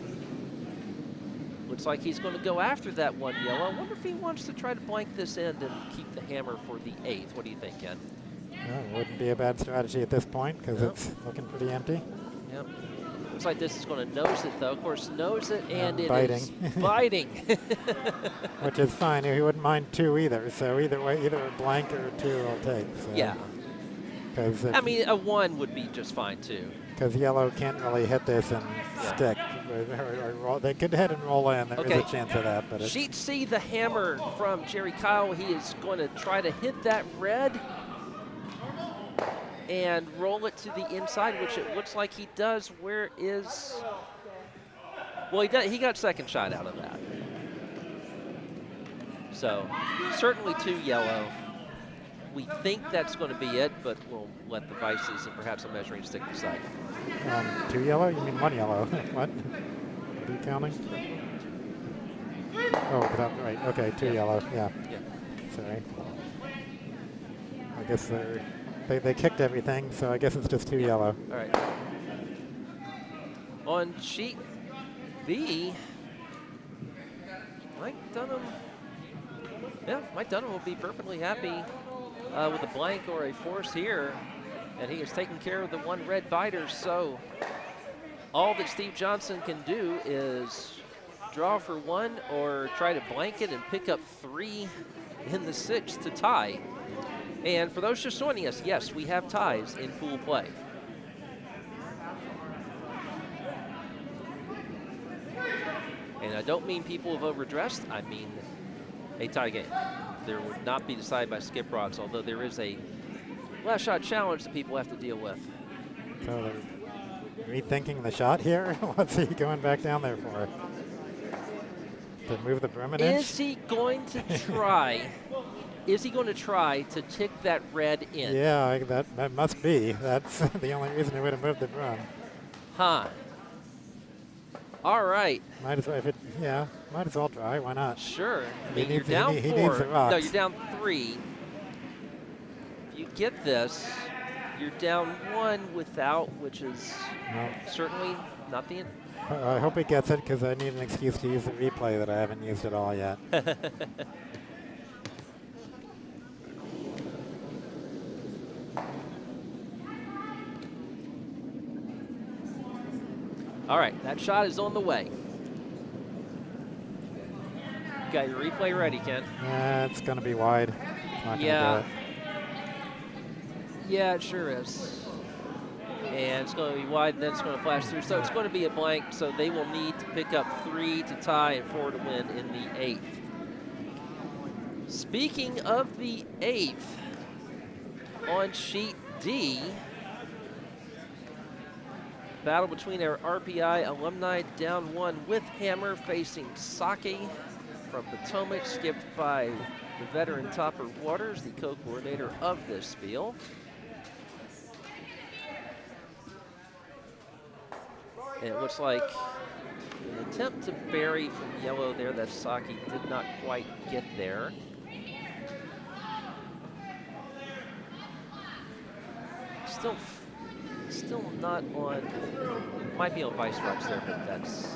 looks like he's going to go after that 1 yellow. I wonder if he wants to try to blank this end and keep the hammer for the 8th. What do you think, Ken? Well, it wouldn't be a bad strategy at this point because it's looking pretty empty. Yep. Looks like this is going to nose it, though. Of course, nose it, and it biting. is biting. Which is fine. He wouldn't mind 2 either. So either way, either a blank or a 2 will take. So. Yeah. I mean, a 1 would be just fine, too. Because yellow can't really hit this and stick. Or roll. They could head and roll in. There is a chance of that. But Sheet C, the hammer from Gerry Kyle. He is going to try to hit that red and roll it to the inside, which it looks like he does. Where is... Well, he got second shot out of that. So, certainly 2 yellow. We think that's going to be it, but we'll let the vices and perhaps a measuring stick decide. 2 yellow? You mean 1 yellow? What? Are you counting? Oh, right. Okay, 2 yellow. Yeah. Sorry. I guess they kicked everything, so I guess it's just 2 yellow. All right. On sheet B, Mike Dunnam will be perfectly happy with a blank or a force here, and he has taken care of the 1 red biter. So all that Steve Johnson can do is draw for 1 or try to blanket and pick up 3 in the 6th to tie. And for those just joining us, yes, we have ties in pool play. And I don't mean people have overdressed, I mean a tie game. There would not be decided by skip rocks, although there is a last shot challenge that people have to deal with. So they're rethinking the shot here. What's he going back down there for? To move the brim an inch? Is he going to try? Is he going to try to tick that red in? Yeah, that must be. That's the only reason he would have moved the brim. Huh. All right. Might as well, might as well try. Why not? Sure. I He mean, you're needs- down he 4. needs the rocks. No, you're down 3. If you get this, you're down 1 without, which is No. certainly not the end. I hope he gets it because I need an excuse to use the replay that I haven't used at all yet. All right, that shot is on the way. Got your replay ready, Ken? It's going to be wide. Not gonna Yeah. do it. Yeah, it sure is. And it's going to be wide, then it's going to flash through. So it's going to be a blank, so they will need to pick up 3 to tie and 4 to win in the 8th. Speaking of the 8th, on sheet D, battle between our RPI alumni down 1 with hammer facing Saki from Potomac, skipped by the veteran Topper Waters, the co-coordinator of this spiel. And it looks like an attempt to bury from yellow there that Saki did not quite get there. Still not on, might be on vice rocks there, but that's,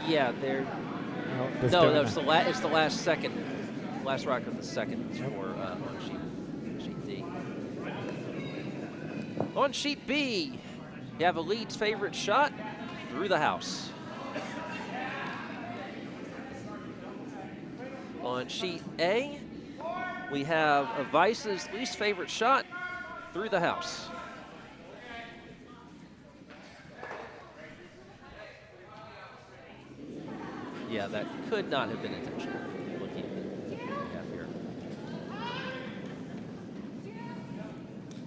yeah, they're, no, it's the last second, last rock of the second for on sheet D. On sheet B, you have a lead's favorite shot through the house. On sheet A, we have a Vice's least favorite shot through the house. Yeah, that could not have been intentional, looking at what we have here.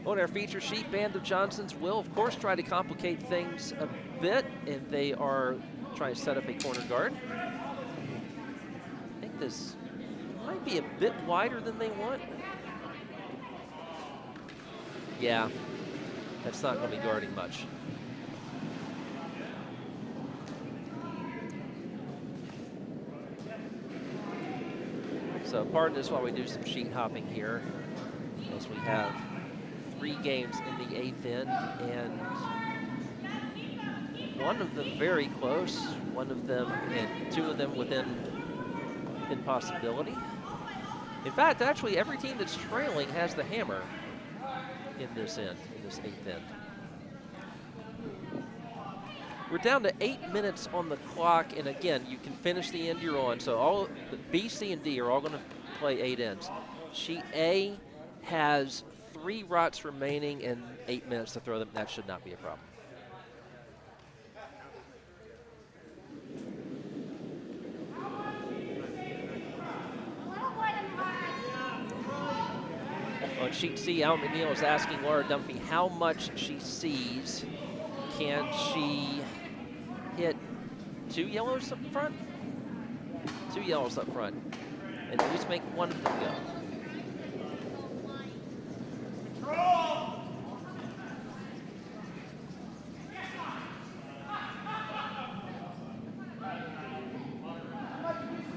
On our feature sheet, Band of Johnsons will, of course, try to complicate things a bit, and they are trying to set up a corner guard. I think this might be a bit wider than they want. Yeah, that's not going to be guarding much. So pardon us while we do some sheet hopping here, as we have 3 games in the 8th end, and one of them very close, one of them, and 2 of them within possibility. In fact, actually, every team that's trailing has the hammer in this end, in this 8th end. We're down to 8 minutes on the clock, and again, you can finish the end you're on. So all the B, C, and D are all going to play 8 ends. Sheet A has 3 rots remaining and 8 minutes to throw them. That should not be a problem. On sheet C, MacNeill is asking Lora Dunphy how much she sees. Can she hit 2 yellows up front? 2 yellows up front. And at least make one of them go.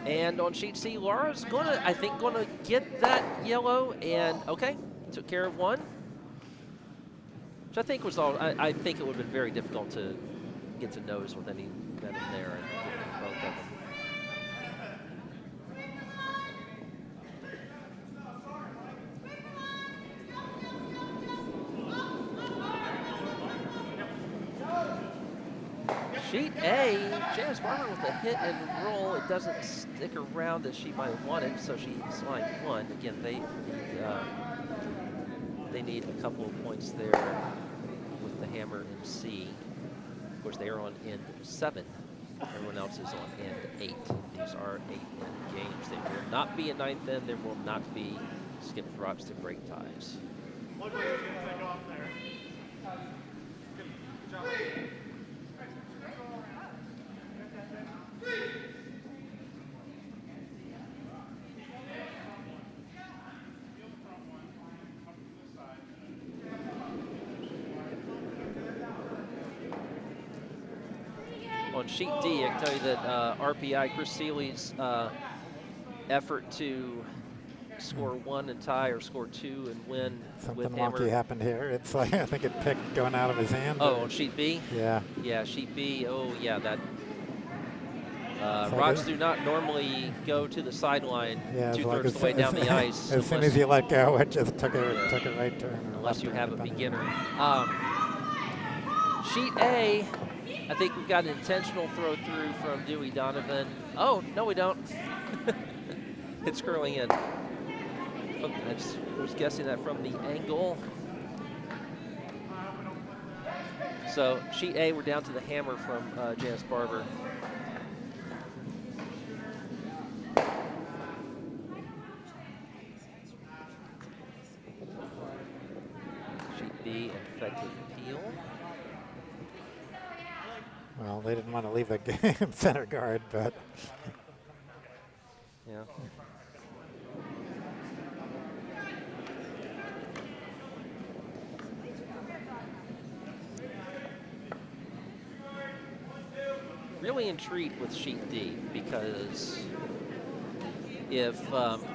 And on sheet C, Laura's gonna, I think, gonna get that yellow, and okay, took care of one. Which I think was all, I think it would have been very difficult to get to nose with any venom there and get both of them. Sheet A Janice Barber with a hit and roll. It doesn't stick around as she might have wanted, so she's line 1. Again, they need a couple of points there with the hammer and C. Of course, they are on end 7. Everyone else is on end 8. These are 8-end games. They will not be a 9th end. There will not be skip drops to break ties. Look where you're going to take off there. Good job. On sheet D, I can tell you that RPI, Chris Seeley's effort to score 1 and tie or score 2 and win Something with hammer. wonky happened here. It's like, I think it picked going out of his hand. Oh, on sheet B? Yeah. Yeah, sheet B. Oh, yeah, that. So Rocks do not normally go to the sideline Yeah, 2/3 of the way down the ice. As soon as you let go, it just took a right turn. or Unless left you turn, have a depending. beginner. Sheet A, I think we've got an intentional throw through from Dewey Donovan. Oh, no, we don't. It's curling in. I was guessing that from the angle. So sheet A, we're down to the hammer from Janice Barber. Sheet B, effective peel. Well, they didn't want to leave the game center guard, but Yeah. Really intrigued with sheet D because if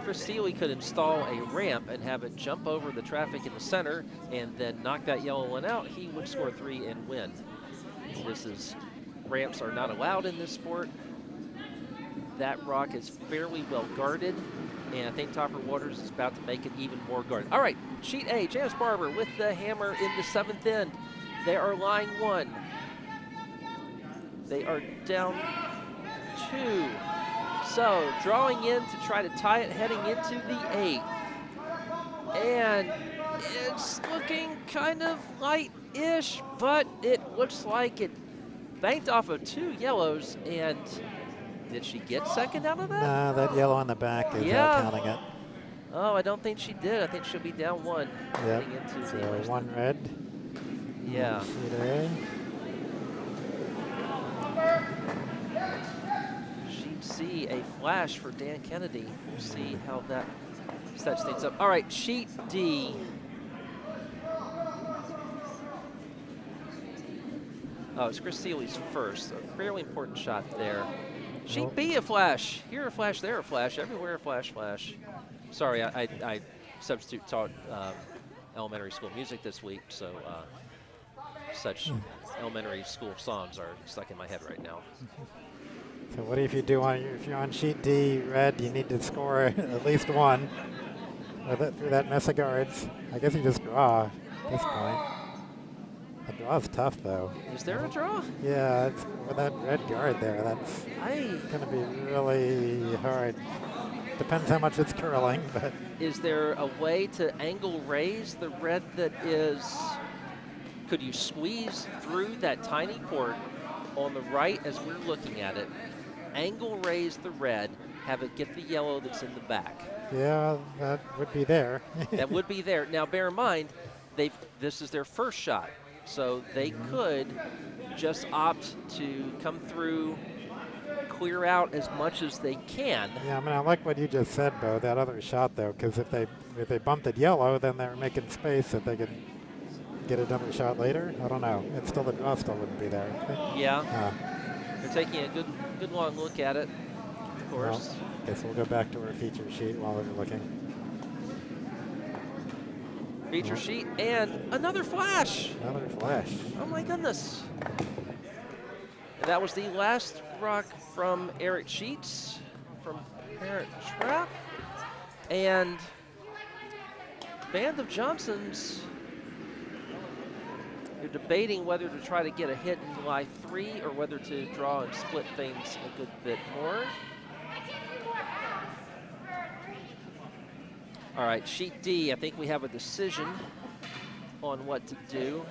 Chris Seeley could install a ramp and have it jump over the traffic in the center and then knock that yellow one out, he would score 3 and win. Ramps are not allowed in this sport. That rock is fairly well guarded, and I think Topper Waters is about to make it even more guarded. All right, sheet A, Janice Barber with the hammer in the 7th end. They are line 1. They are down 2. So drawing in to try to tie it heading into the 8th. And it's looking kind of light-ish, but it looks like it banked off of 2 yellows. And did she get second out of that? nah, that yellow on the back is Yeah. counting it. Oh, I don't think she did. I think she'll be down 1 Yep. heading into So the 1 red. Yeah. Sheet A. Sheet C, a flash for Dan Kennedy. We'll see how that sets things up. All right, sheet D. Oh, it's Chris Seeley's first. A fairly important shot there. Sheet Nope. B, a flash. Here a flash, there a flash. Everywhere a flash, flash. Sorry, I substitute taught elementary school music this week, so such elementary school songs are stuck in my head right now. So what if you do if you're on sheet D, red, you need to score at least 1 through that mess of guards. I guess you just draw at this point. The draw's tough, though. Is there a draw? Yeah, it's, with that red guard there, that's going to be really hard. Depends how much it's curling, but Is there a way to angle raise the red that is, could you squeeze through that tiny port on the right as we're looking at it, angle raise the red, have it get the yellow that's in the back? yeah, that would be there. That would be there. Now bear in mind, this is their first shot, so they could just opt to come through, clear out as much as they can. Yeah, I mean, I like what you just said, Bo, that other shot, though, because if they bumped it yellow, then they're making space that they could get another shot later. I don't know. It's still, the draw still wouldn't be there. Yeah, they're taking a good long look at it, of course. Well, guess we'll go back to our feature sheet while we're looking. Feature sheet and another flash. Another flash. Oh my goodness. And that was the last rock from Erik Sheets from Parent Trap. And Band of Johnsons You're debating whether to try to get a hit in lie 3 or whether to draw and split things a good bit more. All right, sheet D, I think we have a decision on what to do.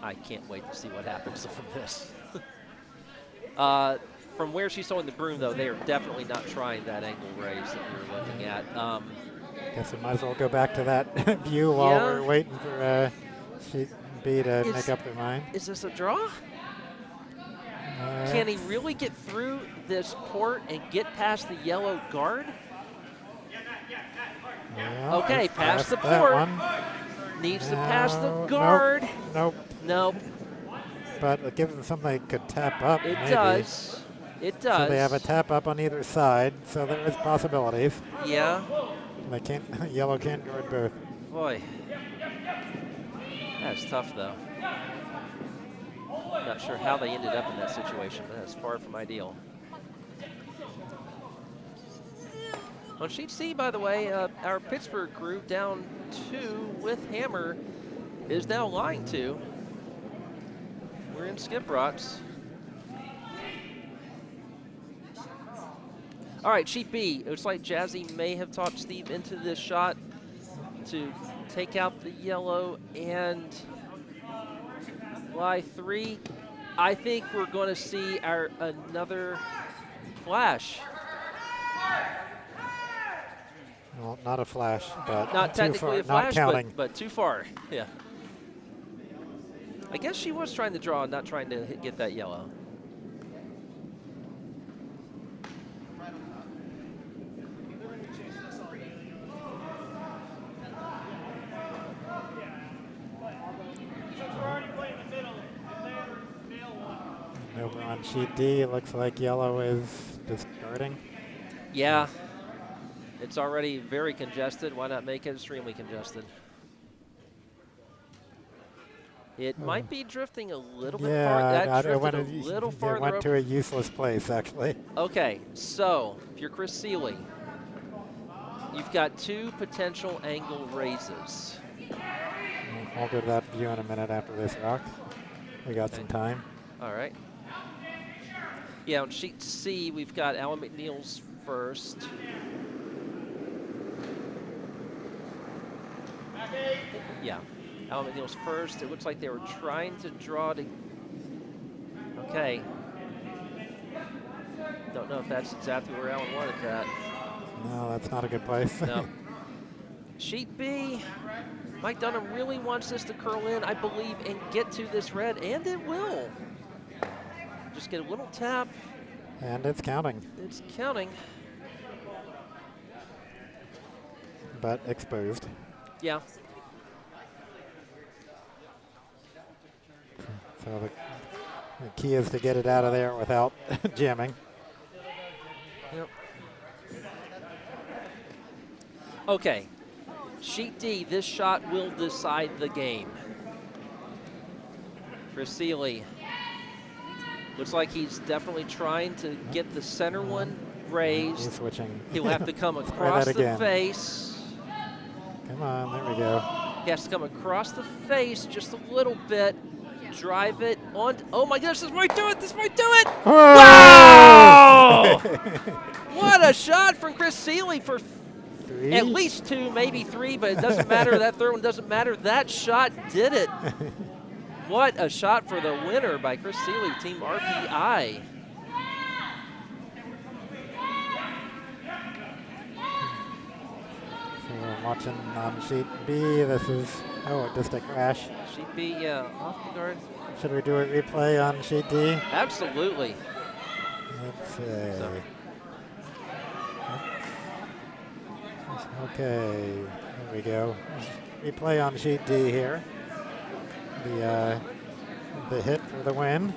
I can't wait to see what happens from this. From where she's throwing the broom, though, they are definitely not trying that angle raise that we were looking at. Guess we might as well go back to that view while we're waiting for sheet B to make up their mind. Is this a draw? Can he really get through this port and get past the yellow guard? Yeah, Okay, past the port. Needs to pass the guard. Nope. Nope. But it gives them something they could tap up. It maybe. does. It does. So they have a tap up on either side, so there is possibilities. Yeah. They can't. Yellow can't guard both. Boy, that's tough though. Not sure how they ended up in that situation, but that's far from ideal. On sheet C, by the way, our Pittsburgh crew down 2 with hammer is now lying 2. We're in skip rocks. All right, sheet B. It looks like Jasi may have talked Steve into this shot to take out the yellow and lie 3. I think we're going to see another flash. Well, not a flash, but Not technically a flash, not counting. but too far. Yeah. I guess she was trying to draw, not trying to get that yellow. Over on sheet D, it looks like yellow is discarding. Yeah. It's already very congested. Why not make it extremely congested? It might be drifting a little bit far. That drifted a little farther. It went to a useless place, actually. Okay, so if you're Chris Seeley, you've got 2 potential angle raises. I'll go to that view in a minute after this rock. We got some time. All right. Yeah, on sheet C, we've got Alan MacNeill's first. Yeah, Alan MacNeill's first. It looks like they were trying to draw to. Okay. Don't know if that's exactly where Alan wanted that. No, that's not a good place. No. Sheet B, Mike Dunnam really wants this to curl in, I believe, and get to this red, and it will. Just get a little tap. And it's counting. It's counting. But exposed. Yeah. So the key is to get it out of there without jamming. Yep. Okay. Sheet D, this shot will decide the game. Chris Seeley. Looks like he's definitely trying to get the center one raised. He's switching. He'll have to come across the face. Come on, there we go. He has to come across the face just a little bit. Drive it on. Oh my goodness, this might do it. This might do it. Oh! Wow! What a shot from Chris Seeley for 3? At least 2, maybe 3, but it doesn't matter. That third one doesn't matter. That shot did it. What a shot for the winner by Chris Seeley, Team RPI. So we're watching on sheet B. This is, just a crash. Sheet B, yeah, off the guard. Should we do a replay on sheet D? Absolutely. Let's see. Okay, there we go. Replay on sheet D here. The hit for the win.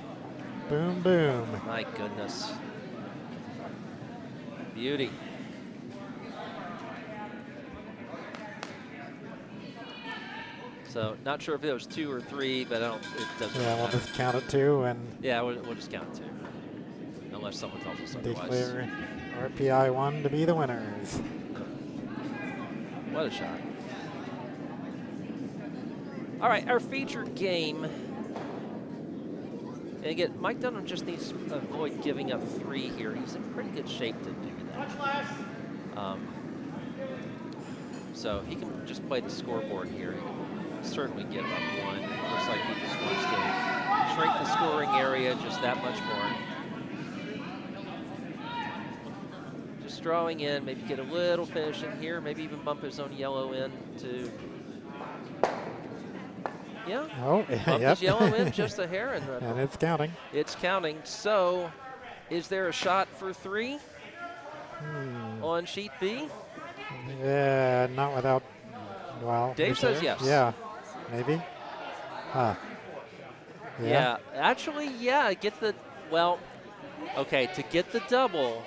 Boom, boom. My goodness. Beauty. So not sure if it was 2 or 3, but it doesn't Yeah, we'll matter. just count it 2 and Yeah, we'll just count 2. Unless someone tells us otherwise. declare RPI 1 to be the winners. What a shot. All right, our featured game. And again, Mike Dunnam just needs to avoid giving up 3 here. He's in pretty good shape to do that. So he can just play the scoreboard here. He can certainly give up 1. Looks like he just wants to shrink the scoring area just that much more. Just drawing in, maybe get a little finish in here, maybe even bump his own yellow in to. Yeah. Oh, Bump yep. his yellow in just a hair, and it's counting. It's counting. So, is there a shot for 3 on sheet B? Yeah, not without. Well, Dave says yes. Yeah, maybe. Huh. Yeah. Actually, yeah. Get the okay. To get the double.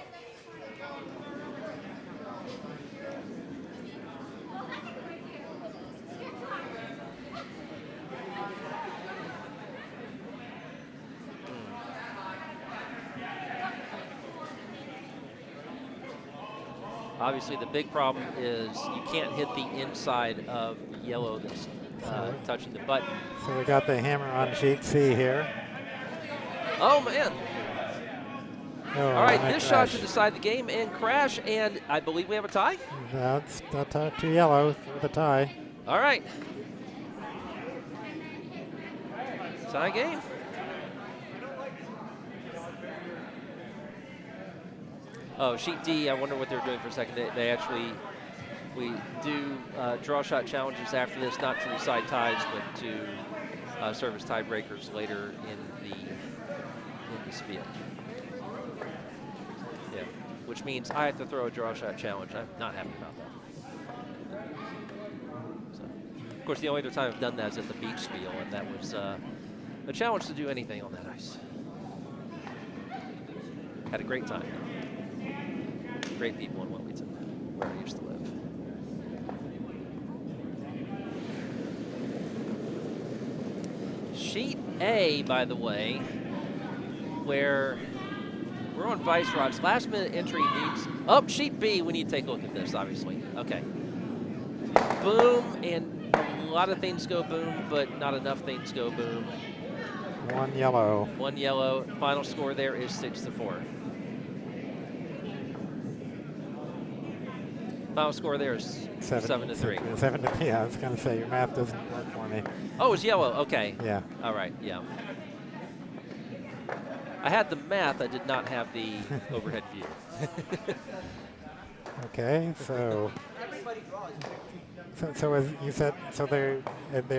Obviously, the big problem is you can't hit the inside of the yellow that's touching the button. So we got the hammer on sheet C here. Oh, man. Oh, All right, and a this shot crash. should decide the game and crash, and I believe we have a tie. That's 2 yellow for the tie. All right. Tie game. Oh, sheet D, I wonder what they're doing for a second. They actually, we do draw shot challenges after this, not to decide ties, but to serve as tiebreakers later in the spiel. Yeah, which means I have to throw a draw shot challenge. I'm not happy about that. So, of course, the only other time I've done that is at the beach spiel, and that was a challenge to do anything on that ice. Had a great time. Great people in Wilmington, where I used to live. Sheet A, by the way, where we're on vice rods. Last minute entry needs. Oh, sheet B, we need to take a look at this, obviously. Okay. Boom, and a lot of things go boom, but not enough things go boom. 1 yellow. 1 yellow. Final score there is 6-4. Final score there is 7-3. 7-3. Yeah, I was going to say your math doesn't work for me. Oh, it's yellow. Okay. Yeah. All right. Yeah. I had the math. I did not have the overhead view. Okay, so as you said, so they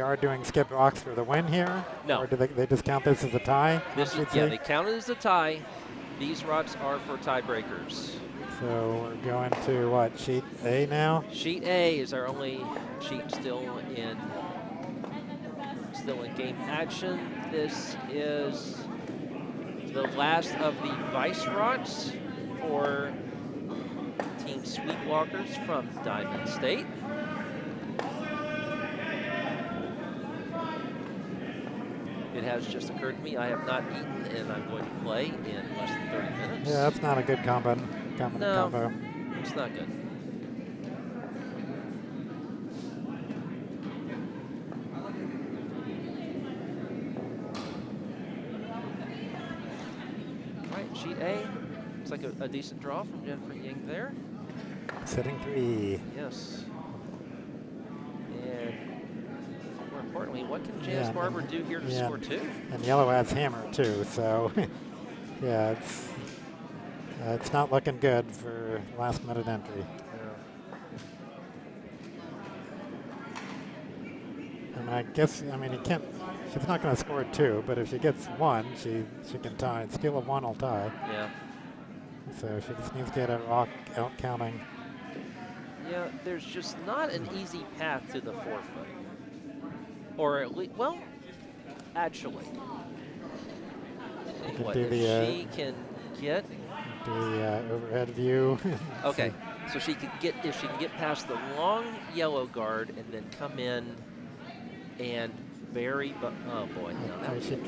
are doing skip rocks for the win here? No. Or do they just count this as a tie? This is, yeah, they count it as a tie. These rods are for tiebreakers. So we're going to what, sheet A now? Sheet A is our only sheet still in game action. This is the last of the vice rods for Team Sweetwalkers from Diamond State. It has just occurred to me I have not eaten, and I'm going to play in less than 30 minutes. Yeah, that's not a good combo. No, it's not good. All right, sheet A. Looks like a decent draw from Jennifer Ying there. Sitting 3. Yes. And more importantly, what can Janice Barber do here to score 2? And yellow adds hammer too, so yeah, it's not looking good for last minute entry. I mean, you can't. She's not going to score 2, but if she gets 1, she can tie. Skill of 1 will tie. Yeah. So she just needs to get a rock out counting. Yeah, there's just not an easy path to the forfeit. Or at least, well, actually, what do if she can get the overhead view? Okay, so she could get, if she can get past the long yellow guard and then come in and bury, but oh boy, no, that She's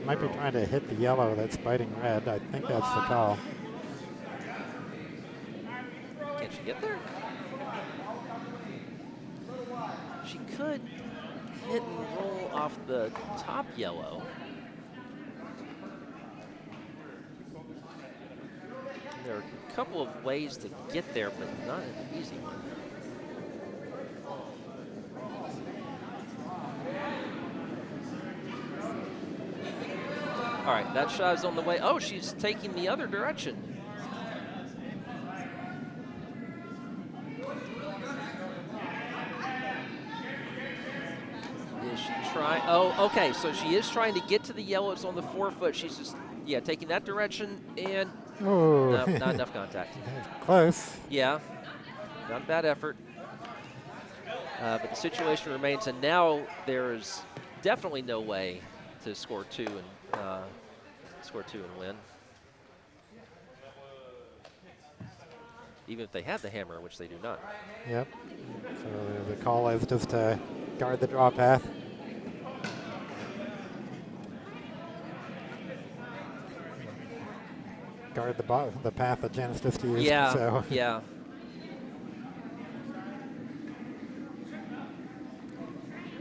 might be trying to hit the yellow that's biting red. I think that's the call. Can she get there? She could hit and roll off the top yellow. There are a couple of ways to get there, but not an easy one. All right, that shot is on the way. Oh, she's taking the other direction. Is she trying? Oh, okay, so she is trying to get to the yellow. It's on the forefoot. She's just, yeah, taking that direction, and no, not enough contact. Close. Yeah, not a bad effort. But the situation remains, and now there is definitely no way to score two and win. Even if they had the hammer, which they do not. Yep. So the call is just to guard the draw path. Guard the path that Janice just used. Yeah, so. yeah.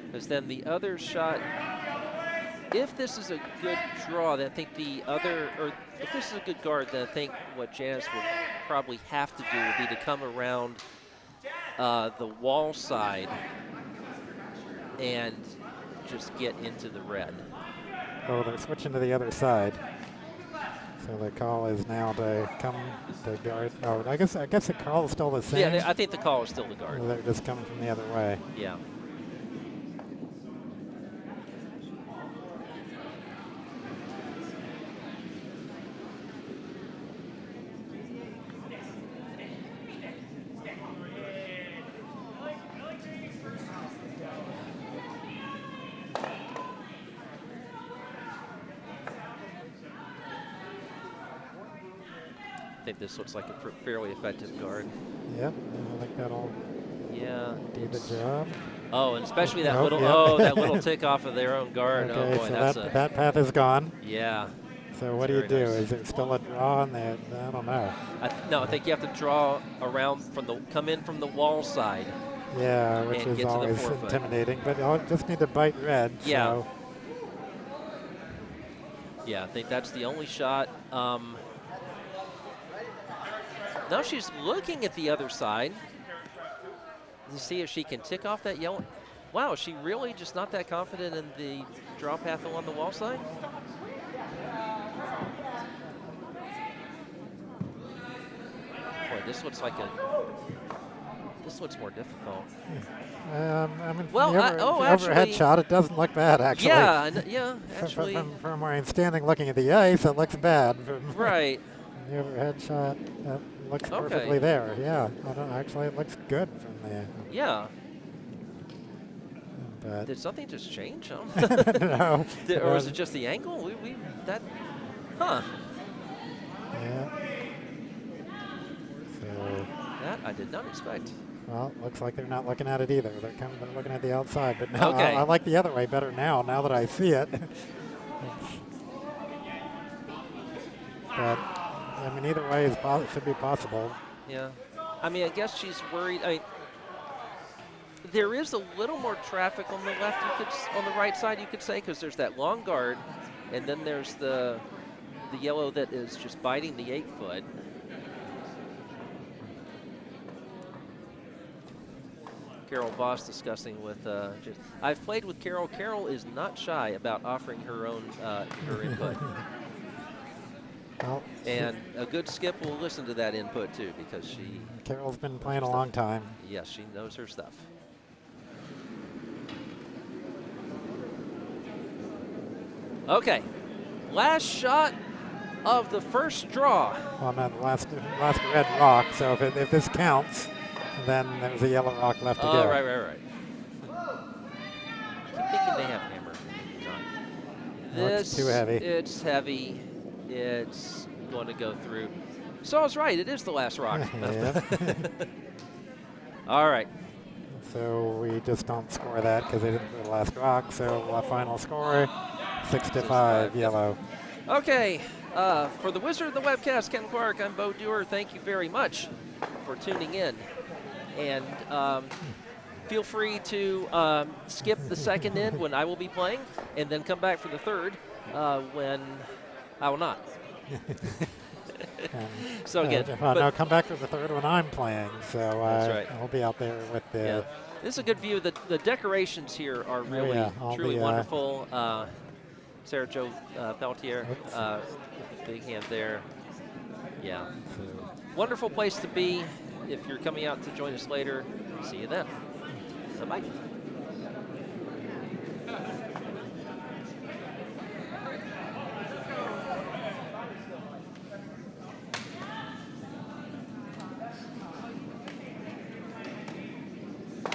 Because then the other shot, if this is a good draw, then I think the other, or if this is a good guard, then I think what Janice would probably have to do would be to come around the wall side and just get into the red. Oh, they're switching to the other side. So the call is now to come to guard. Oh, I guess the call is still the same. Yeah, I think the call is still the guard. They're just coming from the other way. Yeah. I think this looks like a fairly effective guard. Yep, I think that'll do the job. Oh, and especially that little, yep. that little tick off of their own guard. Okay, Oh boy, so that's that path is gone. Yeah. So what do you do? Nice. Is there still a draw on that? I don't know. No, I think you have to draw around come in from the wall side. Yeah, which and is get to the always forefoot. intimidating. But I'll just need to bite red. Yeah. So. Yeah, I think that's the only shot. Now she's looking at the other side to see if she can tick off that yellow. Wow, is she really just not that confident in the draw path along the wall side? Boy, this looks more difficult. I mean, Well, the overhead actually, shot, it doesn't look bad, actually. Yeah, actually. From where I'm standing looking at the ice, it looks bad. Right. The overhead shot, that looks perfectly there. Yeah, actually, it looks good from there. Yeah. But Did something just change? no. Or was it just the angle? Huh. Yeah. So. That I did not expect. Well, looks like they're not looking at it either. They're looking at the outside. But now Okay. I like the other way better now that I see it. But I mean, either way should be possible. Yeah. I mean, I guess she's worried. I mean, there is a little more traffic on the left, on the right side, you could say, because there's that long guard, and then there's the yellow that is just biting the 8-foot. Carol Voss discussing with, I've played with Carol. Carol is not shy about offering her own her input. Well, and a good skip will listen to that input too, because Carol's been playing a long time. Yes, she knows her stuff. Okay, last shot of the first draw. Well, no, the last red rock. So if this counts, then there's a yellow rock left to go. Oh, right. I'm thinking they have hammer. No, it's too heavy. It's heavy. It's going to go through. So I was right. It is the last rock. All right. So we just don't score that because they didn't do the last rock. So final score, 6-5 yellow. Okay. For the Wizard of the Webcast, Ken Clark, I'm Bo Dewar. Thank you very much for tuning in. And feel free to skip the second end when I will be playing, and then come back for the third when I will not. So again, no, come back for the third when I'm playing. So that's right. I'll be out there with the. Yeah. This is a good view. The decorations here are really, truly wonderful. Sarah Jo Peltier, big hand there. Yeah. Wonderful place to be. If you're coming out to join us later, see you then. Bye-bye.